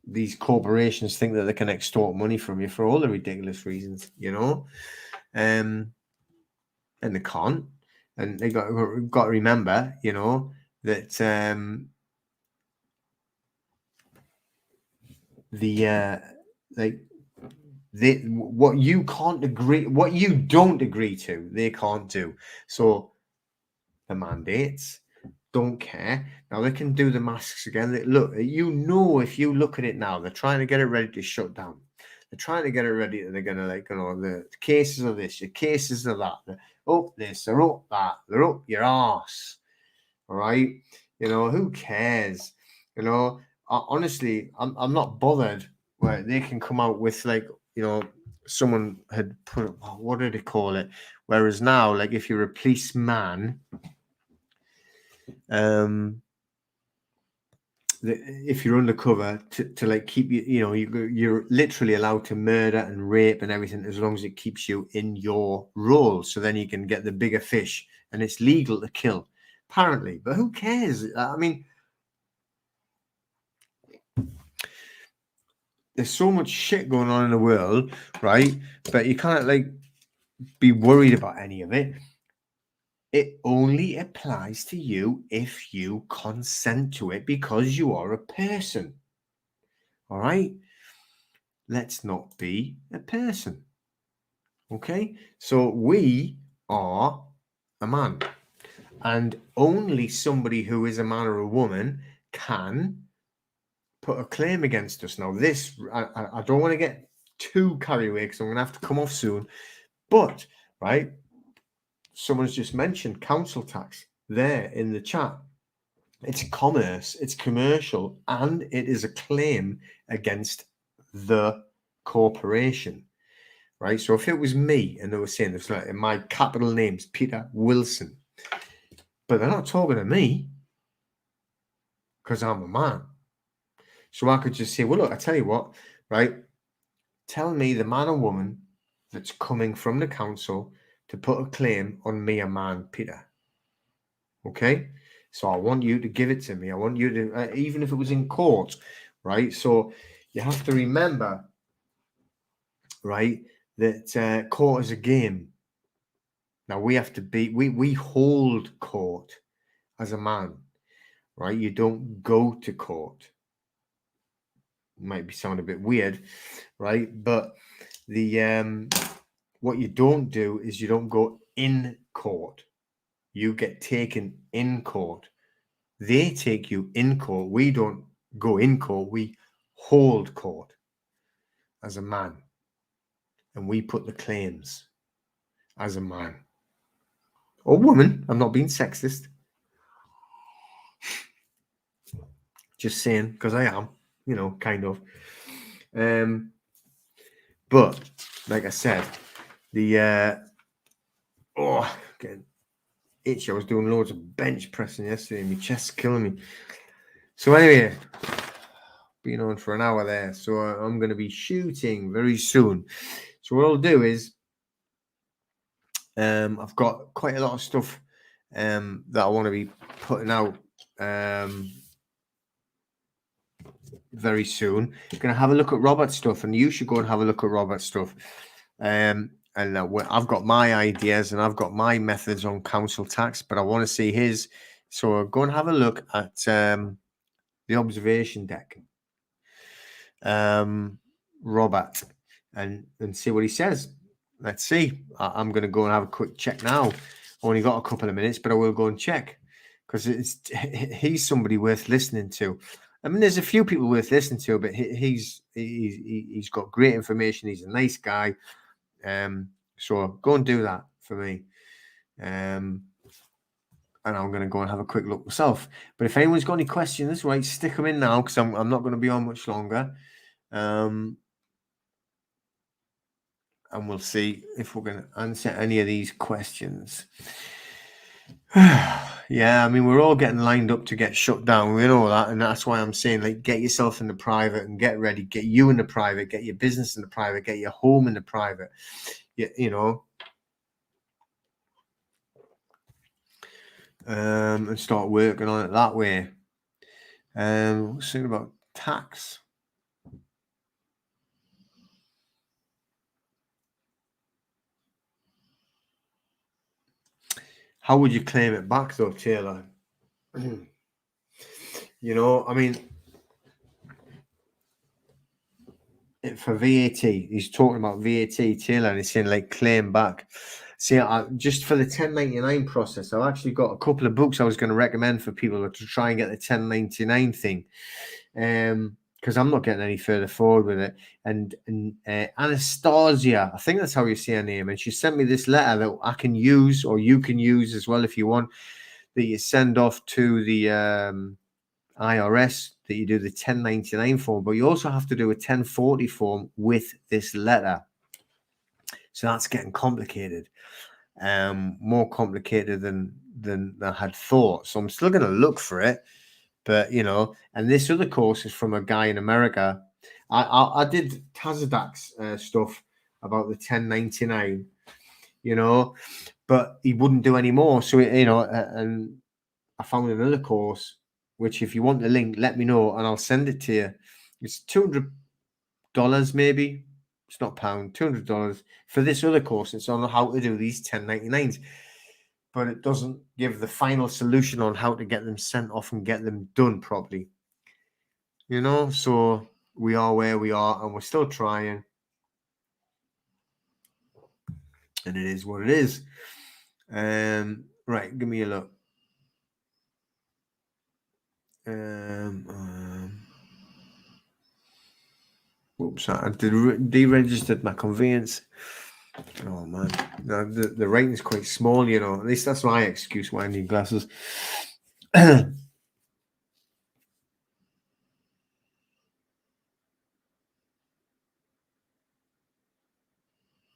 these corporations think that they can extort money from you for all the ridiculous reasons, and they can't. And they got to remember, that what you can't agree, what you don't agree to, they can't do. So the mandates don't care. Now they can do the masks again. Look, if you look at it now, they're trying to get it ready to shut down. They're trying to get it ready. They're gonna the cases of this, your cases of that. They're up this, they're up that, they're up your arse. All right, who cares? Honestly, I'm not bothered where they can come out with someone had put, what did they call it? Whereas now, like if you're a policeman, if you're undercover to like keep you're literally allowed to murder and rape and everything as long as it keeps you in your role. So then you can get the bigger fish, and it's legal to kill, apparently. But who cares? I mean, there's so much shit going on in the world, right? But you can't be worried about any of it. It only applies to you if you consent to it because you are a person. All right? Let's not be a person. Okay? So we are a man. And only somebody who is a man or a woman can put a claim against us. Now, this, I don't want to get too carried away because I'm going to have to come off soon. But, right, someone's just mentioned council tax there in the chat. It's commerce, it's commercial, and it is a claim against the corporation, right? So if it was me and they were saying this, like, my capital name's Peter Wilson, but they're not talking to me because I'm a man. So I could just say, well, look, I tell you what, right? Tell me the man or woman that's coming from the council to put a claim on me, a man, Peter. Okay? So I want you to give it to me. I want you to, even if it was in court, right? So you have to remember, right, that court is a game. Now we have to we hold court as a man, right? You don't go to court. It might sound a bit weird, right? But the what you don't do is you don't go in court. You get taken in court. They take you in court. We don't go in court. We hold court as a man. And we put the claims as a man. Or woman. I'm not being sexist. Just saying, because I am, kind of. But, like I said, getting itchy. I was doing loads of bench pressing yesterday and my chest's killing me. So anyway, been on for an hour there. So I'm going to be shooting very soon. So what I'll do is I've got quite a lot of stuff that I want to be putting out very soon. I'm going to have a look at Robert's stuff, and you should go and have a look at Robert's stuff. And I've got my ideas and I've got my methods on council tax, but I want to see his. So I'll go and have a look at the observation deck, Robert, and see what he says. Let's see. I'm going to go and have a quick check now. Only got a couple of minutes, but I will go and check because he's somebody worth listening to. I mean, there's a few people worth listening to, but he's got great information. He's a nice guy. So go and do that for me. And I'm going to go and have a quick look myself. But if anyone's got any questions, right, stick them in now, because I'm not going to be on much longer. And we'll see if we're going to answer any of these questions. Yeah, I mean, we're all getting lined up to get shut down. We know that. And that's why I'm saying, like, get yourself in the private and get ready. Get you in the private. Get your business in the private. Get your home in the private. You know. And start working on it that way. What's it about tax? How would you claim it back though, Taylor? You know, I mean, for VAT, he's talking about VAT, Taylor, and he's saying like claim back. See, just for the 1099 process, I've actually got a couple of books I was going to recommend for people to try and get the 1099 thing. Because I'm not getting any further forward with it. And Anastasia, I think that's how you say her name, and she sent me this letter that I can use, or you can use as well if you want, that you send off to the IRS, that you do the 1099 form, but you also have to do a 1040 form with this letter. So that's getting complicated, more complicated than I had thought. So I'm still going to look for it. But, you know, and this other course is from a guy in America. I did Tazadak's stuff about the 1099, you know, but he wouldn't do any more. So, you know, and I found another course, which if you want the link, let me know and I'll send it to you. It's $200 maybe. It's not pound, $200 for this other course. It's on how to do these 1099s. But it doesn't give the final solution on how to get them sent off and get them done properly. You know, so we are where we are and we're still trying. And it is what it is. Right, give me a look. Oops, I deregistered my conveyance. Oh man, the writing's quite small, you know. At least that's my excuse why I need glasses. I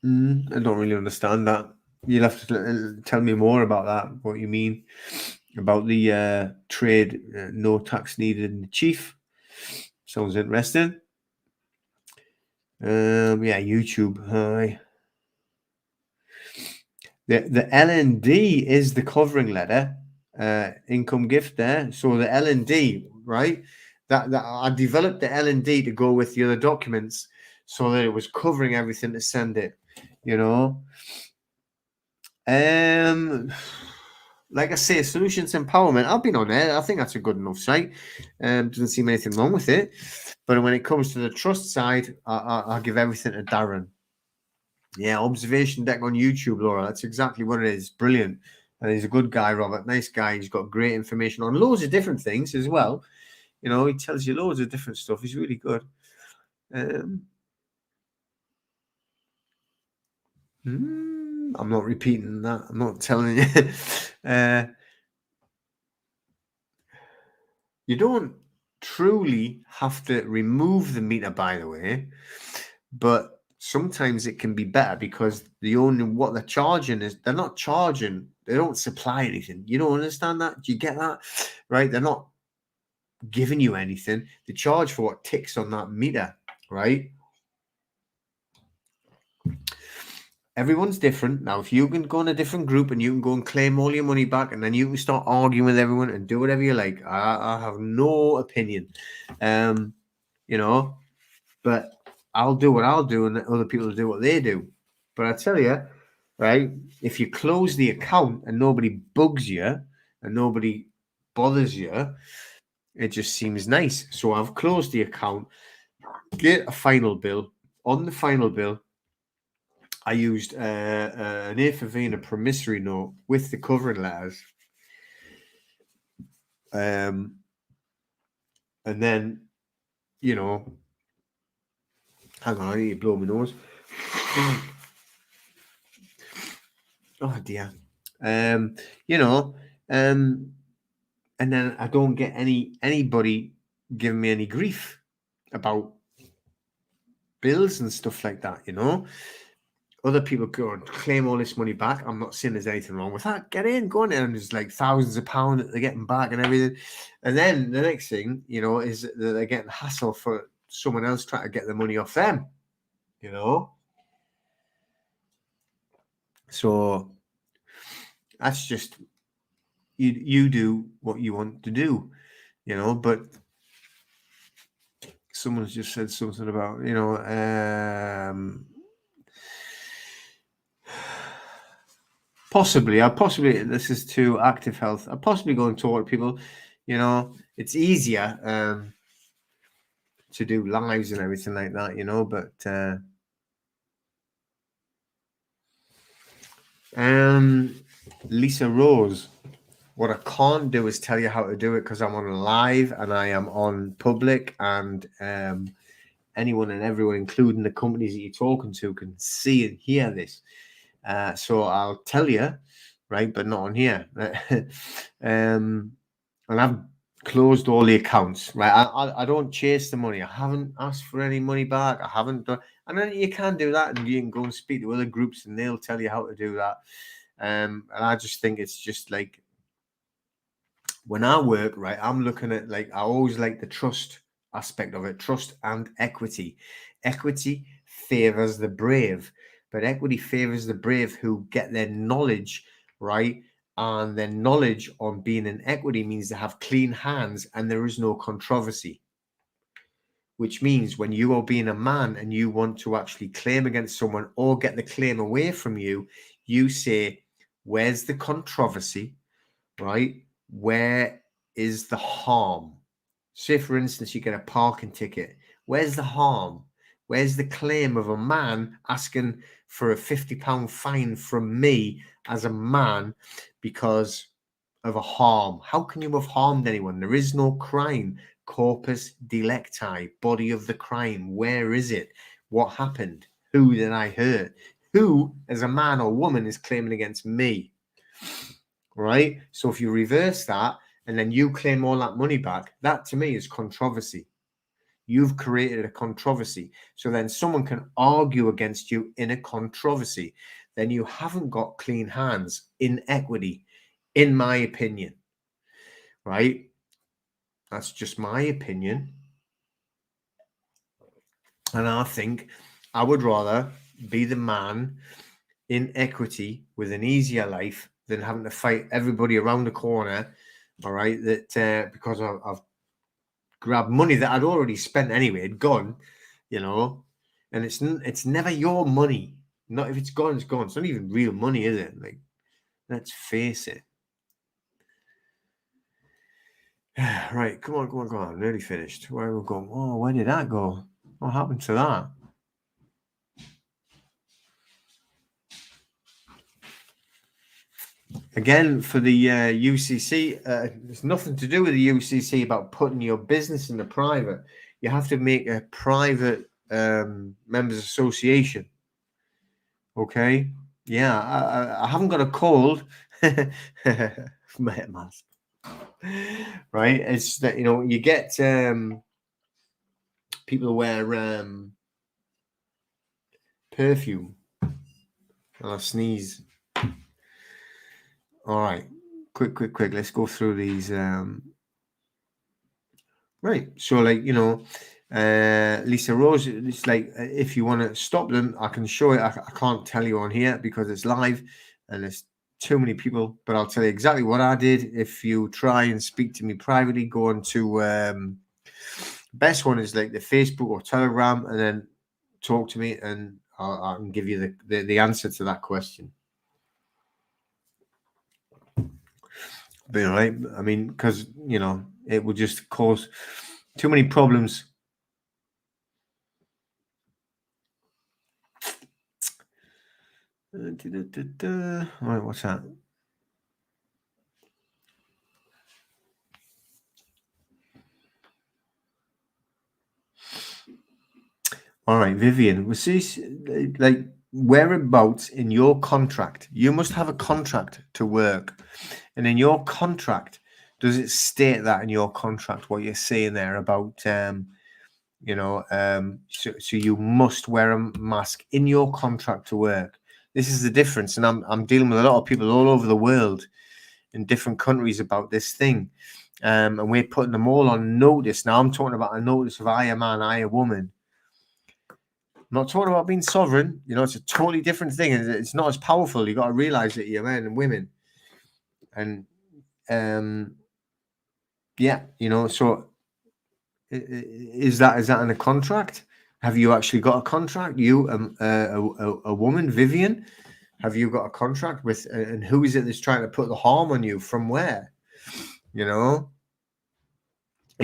don't really understand that. You'll have to tell me more about that. What you mean about the trade, no tax needed in the chief? Sounds interesting. Yeah, YouTube. Hi. The LND is the covering letter, income gift there. So the LND, right? That I developed the LND to go with the other documents, so that it was covering everything to send it. You know. Like I say, Solutions Empowerment. I've been on there. I think that's a good enough site. Doesn't seem anything wrong with it. But when it comes to the trust side, I'll give everything to Darren. Yeah, observation deck on YouTube, Laura. That's exactly what it is. Brilliant. And he's a good guy, Robert. Nice guy. He's got great information on loads of different things as well. You know, he tells you loads of different stuff. He's really good. I'm not repeating that. I'm not telling you. You don't truly have to remove the meter, by the way, but sometimes it can be better because what they're charging is they're not charging. They don't supply anything. You don't understand that? Do you get that? Right? They're not giving you anything. They charge for what ticks on that meter, right? Everyone's different. Now, if you can go in a different group and you can go and claim all your money back and then you can start arguing with everyone and do whatever you like, I have no opinion. You know, but I'll do what I'll do and other people do what they do. But I tell you, right, if you close the account and nobody bugs you and nobody bothers you, it just seems nice. So I've closed the account, get a final bill. On the final bill, I used an A for V and a promissory note with the covering letters. And then, you know, hang on, I need to blow my nose. Oh dear. You know, and then I don't get anybody giving me any grief about bills and stuff like that, you know. Other people go and claim all this money back. I'm not saying there's anything wrong with that. Get in, go in there, and there's like thousands of pounds that they're getting back and everything. And then the next thing, you know, is that they're getting hassled for someone else trying to get the money off them, you know. So that's just you do what you want to do, you know. But someone's just said something about, you know, possibly this is to active health. I'll possibly go and talk to people, you know. It's easier to do lives and everything like that, you know. But Lisa Rose, what I can't do is tell you how to do it because I'm on live and I am on public, and anyone and everyone, including the companies that you're talking to, can see and hear this. So I'll tell you, right, but not on here. And I've closed all the accounts, right? I don't chase the money. I haven't asked for any money back. I haven't done, and then you can do that, and you can go and speak to other groups, and they'll tell you how to do that. And I just think it's just like, when I work, right, I'm looking at, like, I always like the trust aspect of it, trust and equity. Equity favors the brave, but equity favors the brave who get their knowledge, right? And their knowledge on being in equity means they have clean hands and there is no controversy. Which means when you are being a man and you want to actually claim against someone or get the claim away from you, you say, where's the controversy, right? Where is the harm? Say, for instance, you get a parking ticket. Where's the harm? Where's the claim of a man asking for a £50 fine from me as a man because of a harm? How can you have harmed anyone? There is no crime. Corpus delicti, body of the crime. Where is it? What happened? Who did I hurt? Who, as a man or woman, is claiming against me? Right? So if you reverse that and then you claim all that money back, that to me is controversy. You've created a controversy. So then someone can argue against you in a controversy. Then you haven't got clean hands in equity, in my opinion. Right? That's just my opinion. And I think I would rather be the man in equity with an easier life than having to fight everybody around the corner. All right, that because I've grabbed money that I'd already spent anyway, it'd gone, you know, and it's never your money. Not if it's gone, it's gone. It's not even real money, is it? Like, let's face it. Right, come on. Nearly finished. Where are we going? Oh, where did that go? What happened to that? Again, for the UCC, there's nothing to do with the UCC about putting your business in the private. You have to make a private members association. Okay. Yeah, I haven't got a cold. Mask. Right. It's that, you know, you get people wear perfume. I'll sneeze. All right. Quick. Let's go through these. Right. So, like, you know, Lisa Rose, it's like, if you want to stop them, I can show it. I can't tell you on here because it's live and there's too many people, but I'll tell you exactly what I did. If you try and speak to me privately, go on to best one is like the Facebook or Telegram, and then talk to me and I can give you the answer to that question. But, you know, right? I mean, because, you know, it would just cause too many problems. All right, what's that? All right, Vivian, was this like whereabouts in your contract, you must have a contract to work. And in your contract, does it state that in your contract, what you're saying there about, so you must wear a mask in your contract to work. This is the difference. And I'm dealing with a lot of people all over the world in different countries about this thing. And we're putting them all on notice. Now I'm talking about a notice of I a man, I a woman. I'm not talking about being sovereign. It's a totally different thing. It's not as powerful. You got to realize that you're men and women. And so is that in a contract? Have you actually got a contract? You, a woman, Vivian, have you got a contract with? And who is it that's trying to put the harm on you? From where? You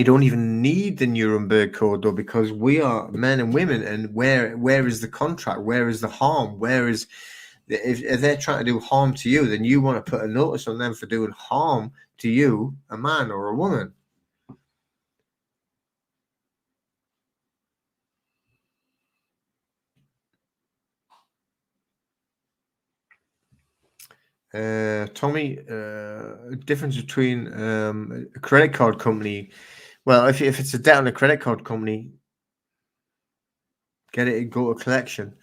don't even need the Nuremberg Code though, because we are men and women. And where is the contract? Where is the harm? Where is if they're trying to do harm to you, then you want to put a notice on them for doing harm to you, a man or a woman. Tommy, difference between a credit card company. Well, if it's a debt on a credit card company, get it, go to collection,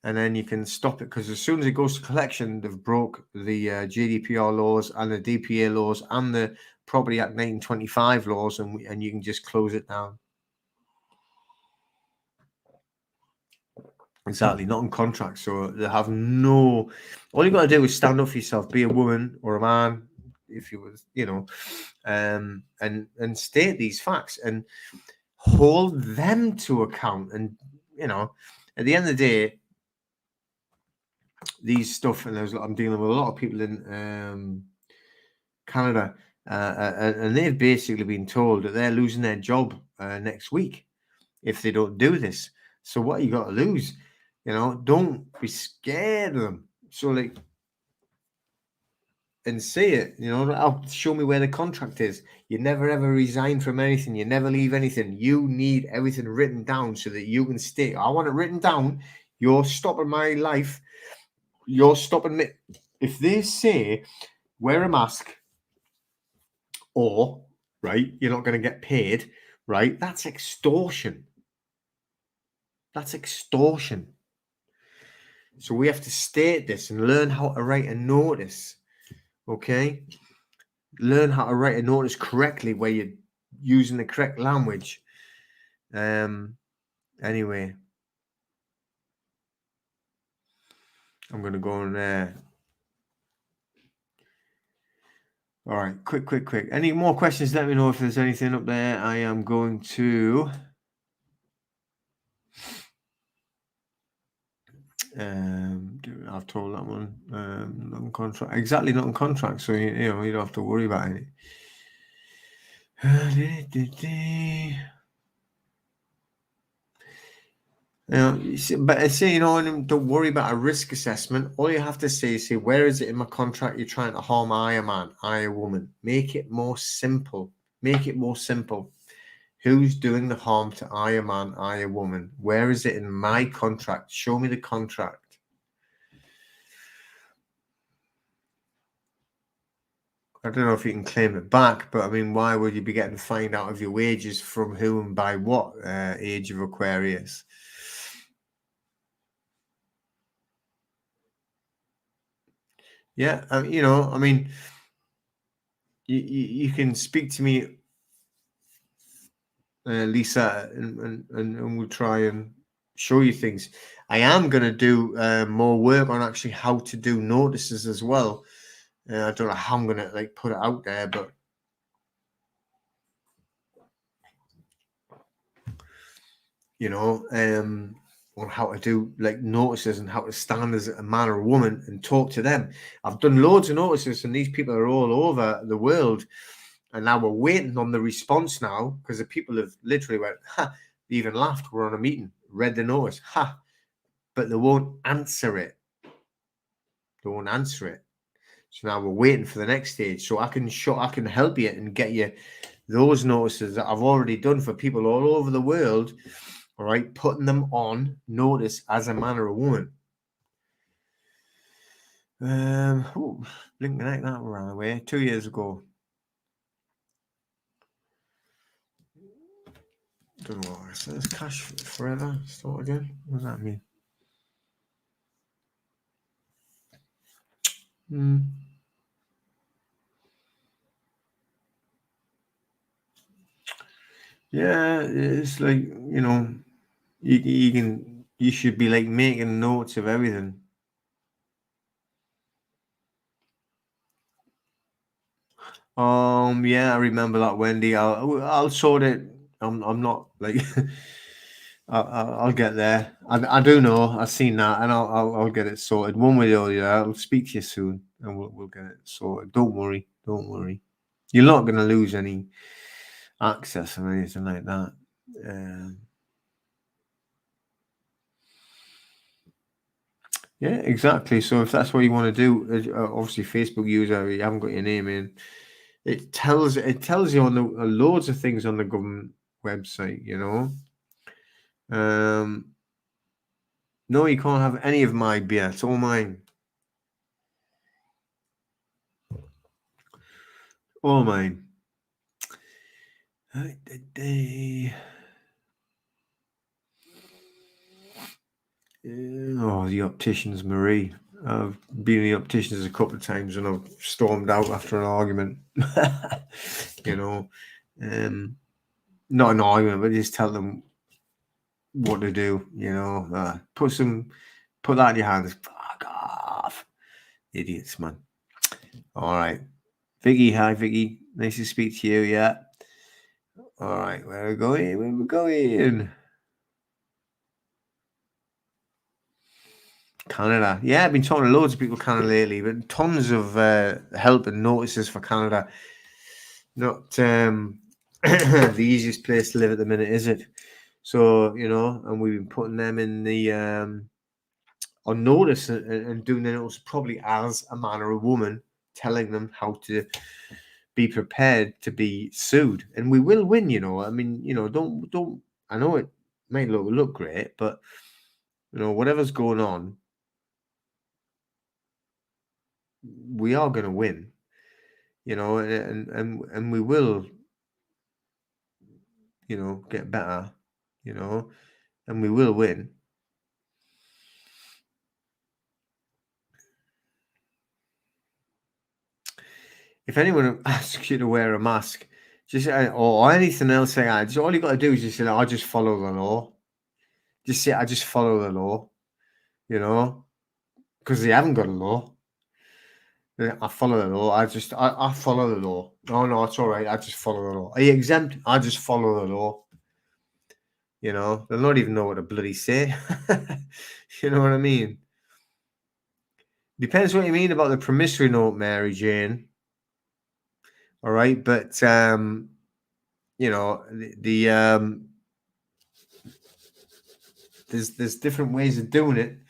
and then you can stop it, because as soon as it goes to collection, they've broke the GDPR laws and the DPA laws and the Property Act 1925 laws, and you can just close it down. Exactly, not on contract. So they have no. All you got to do is stand up for yourself, be a woman or a man, if you was, and state these facts and hold them to account. And at the end of the day, these stuff, and I'm dealing with a lot of people in Canada, and they've basically been told that they're losing their job next week if they don't do this. So what you got to lose? Don't be scared of them. So and say it, show me where the contract is. You never ever resign from anything. You never leave anything. You need everything written down so that you can stay. I want it written down. You're stopping my life. You're stopping me. If they say wear a mask or, right, you're not going to get paid, right, that's extortion. That's extortion. So we have to state this and learn how to write a notice, okay? Learn how to write a notice correctly where you're using the correct language. Anyway, I'm going to go on there. All right, quick. Any more questions? Let me know if there's anything up there. I am going to... I've told that one not on contract, exactly, not on contract, so you don't have to worry about it. But don't worry about a risk assessment. All you have to say is, where is it in my contract you're trying to harm I a man, I a woman? Make it more simple. Who's doing the harm to I a man, I a woman? Where is it in my contract? Show me the contract. I don't know if you can claim it back, but I mean, why would you be getting fined out of your wages from who and by what age of Aquarius? Yeah, I mean, you can speak to me, Lisa, and we'll try and show you things. I am going to do more work on actually how to do notices as well. I don't know how I'm going to put it out there, but on how to do notices and how to stand as a man or a woman and talk to them. I've done loads of notices, and these people are all over the world, and now we're waiting on the response now, because the people have literally went, they even laughed. We're on a meeting, read the notice, but they won't answer it. So now we're waiting for the next stage, so I can help you and get you those notices that I've already done for people all over the world. All right, putting them on notice as a man or a woman. Blinking heck, that ran away 2 years ago. Don't know what it says. Cash forever. Start again. What does that mean? Yeah, it's like, you know, you should be like making notes of everything. Yeah, I remember that, Wendy. I'll sort it. I'm not like I'll get there. I do know. I've seen that, and I'll get it sorted one way or the other. I'll speak to you soon, and we'll get it sorted. Don't worry. Don't worry. You're not going to lose any access or anything like that. Yeah, exactly. So if that's what you want to do, obviously Facebook user, you haven't got your name in. It tells you on the loads of things on the government website. You know. No, you can't have any of my beer. It's all mine. All mine. Oh, the opticians, Marie. I've been in the opticians a couple of times and I've stormed out after an argument. You know, not an argument, but just tell them what to do. You know, put that in your hands. Fuck off, idiots, man. All right, Vicky. Hi, Vicky. Nice to speak to you. Yeah. All right, where are we going? Where are we going? Canada. Yeah, I've been talking to loads of people Canada lately, but tons of help and notices for Canada. Not the easiest place to live at the minute, is it? So, you know, and we've been putting them in the on notice and doing the notice probably as a man or a woman, telling them how to be prepared to be sued. And we will win, you know. I mean, you know, don't I know it might look great, but you know, whatever's going on, we are going to win, you know, and we will, you know, get better, you know, and we will win. If anyone asks you to wear a mask, just or anything else, just all you got to do is just say, "I just follow the law." Just say, "I just follow the law," you know, because they haven't got a law. I follow the law. I follow the law. No, it's all right. I just follow the law. Are you exempt? I just follow the law. You know, they'll not even know what to bloody say. You know what I mean? Depends what you mean about the promissory note, Mary Jane. All right, but you know, there's different ways of doing it.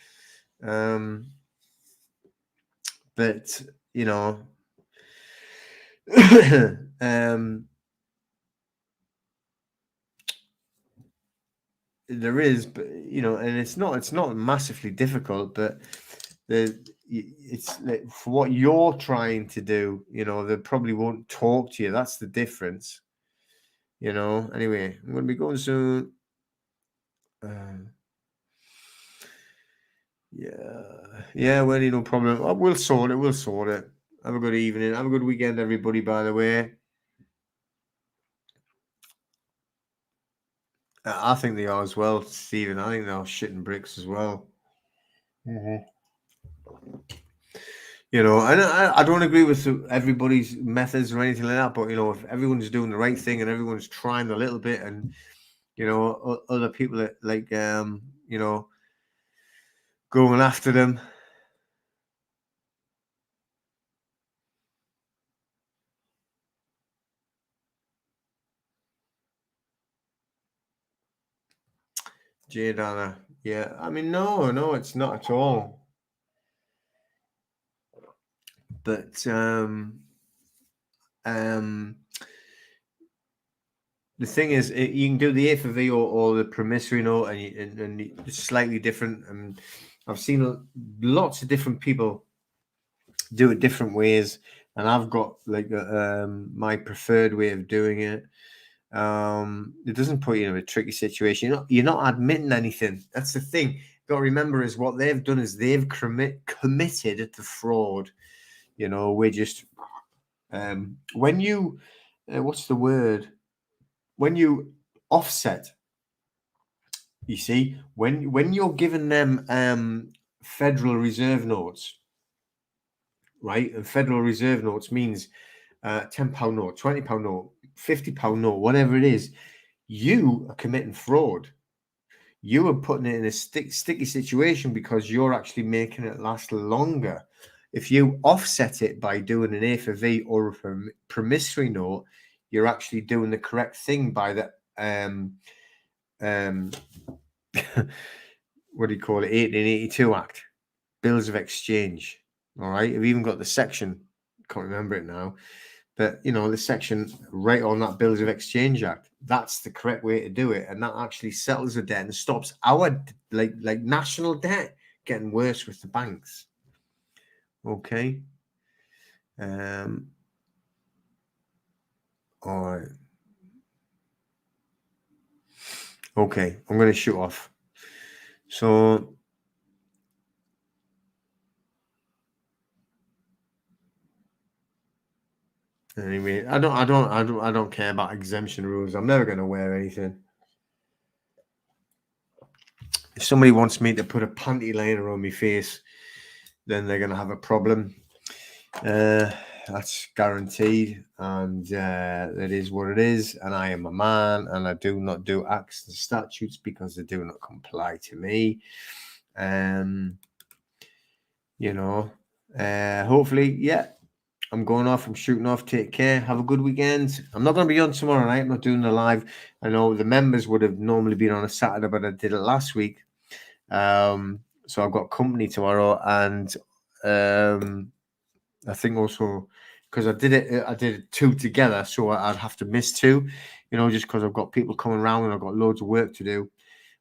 But you know, there is, but you know, and it's not massively difficult, but it's like, for what you're trying to do, you know, they probably won't talk to you. That's the difference, you know. Anyway, I'm going to be going soon. Yeah, well, no problem. We'll sort it. Have a good evening. Have a good weekend, everybody, by the way. I think they are as well, Stephen. I think they're shitting bricks as well. You know, and I don't agree with everybody's methods or anything like that, but you know, if everyone's doing the right thing and everyone's trying a little bit, and you know, other people that like you know, going after them. Jadana. Yeah, I mean, no, it's not at all. But the thing is, you can do the A4V or the promissory note, and it's slightly different. And I've seen lots of different people do it different ways, and I've got like my preferred way of doing it. It doesn't put you in a tricky situation. You're not admitting anything. That's the thing. You've got to remember is what they've done is they've committed to fraud. You know, we're just when you what's the word? When you offset, you see, when you're giving them Federal Reserve notes, right? And Federal Reserve notes means £10 note, £20 note, £50 note, whatever it is, you are committing fraud. You are putting it in a sticky situation because you're actually making it last longer. If you offset it by doing an A for V or a promissory note, you're actually doing the correct thing by the what do you call it? 1882 Act, Bills of Exchange. All right, I've even got the section. Can't remember it now. But, you know, the section right on that Bills of Exchange Act, that's the correct way to do it. And that actually settles the debt and stops our, like national debt getting worse with the banks. Okay. All right. Okay, I'm going to shoot off. So, anyway, I don't care about exemption rules. I'm never going to wear anything. If somebody wants me to put a panty liner on my face, then they're going to have a problem. That's guaranteed, and it is what it is. And I am a man, and I do not do acts and statutes because they do not comply to me. You know, hopefully, yeah. I'm going off. I'm shooting off. Take care. Have a good weekend. I'm not going to be on tomorrow night. I'm not doing the live. I know the members would have normally been on a Saturday, but I did it last week. So I've got company tomorrow, and I think also because I did two together, so I'd have to miss two, you know, just because I've got people coming around and I've got loads of work to do.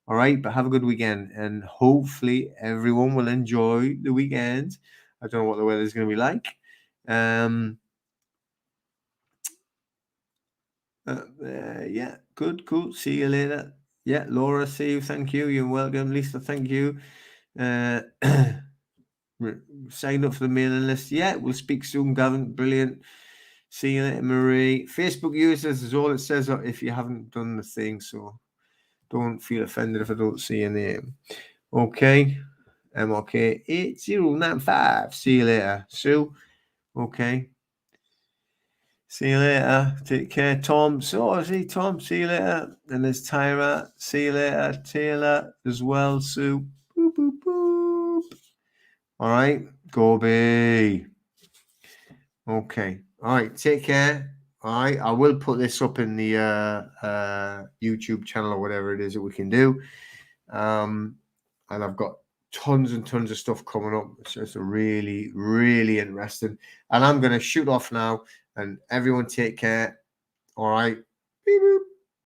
All right, but have a good weekend, and hopefully everyone will enjoy the weekend. I don't know what the weather's going to be like. Yeah, good, cool. See you later. Yeah, Laura, see you. Thank you. You're welcome. Lisa, thank you. Sign up for the mailing list. Yeah, we'll speak soon, Gavin. Brilliant. See you later, Marie. Facebook users is all it says if you haven't done the thing, so don't feel offended if I don't see your name. Okay. MRK 8095. See you later, Sue. Okay. See you later. Take care, Tom. So, see Tom. See you later. And there's Tyra. See you later, Taylor as well, Sue. Boop, boop, boop. All right. Gobi. Okay. All right. Take care. All right. I will put this up in the YouTube channel or whatever it is that we can do. And I've got tons and tons of stuff coming up. So it's really, really interesting. And I'm going to shoot off now. And everyone take care. All right. Beep, boop.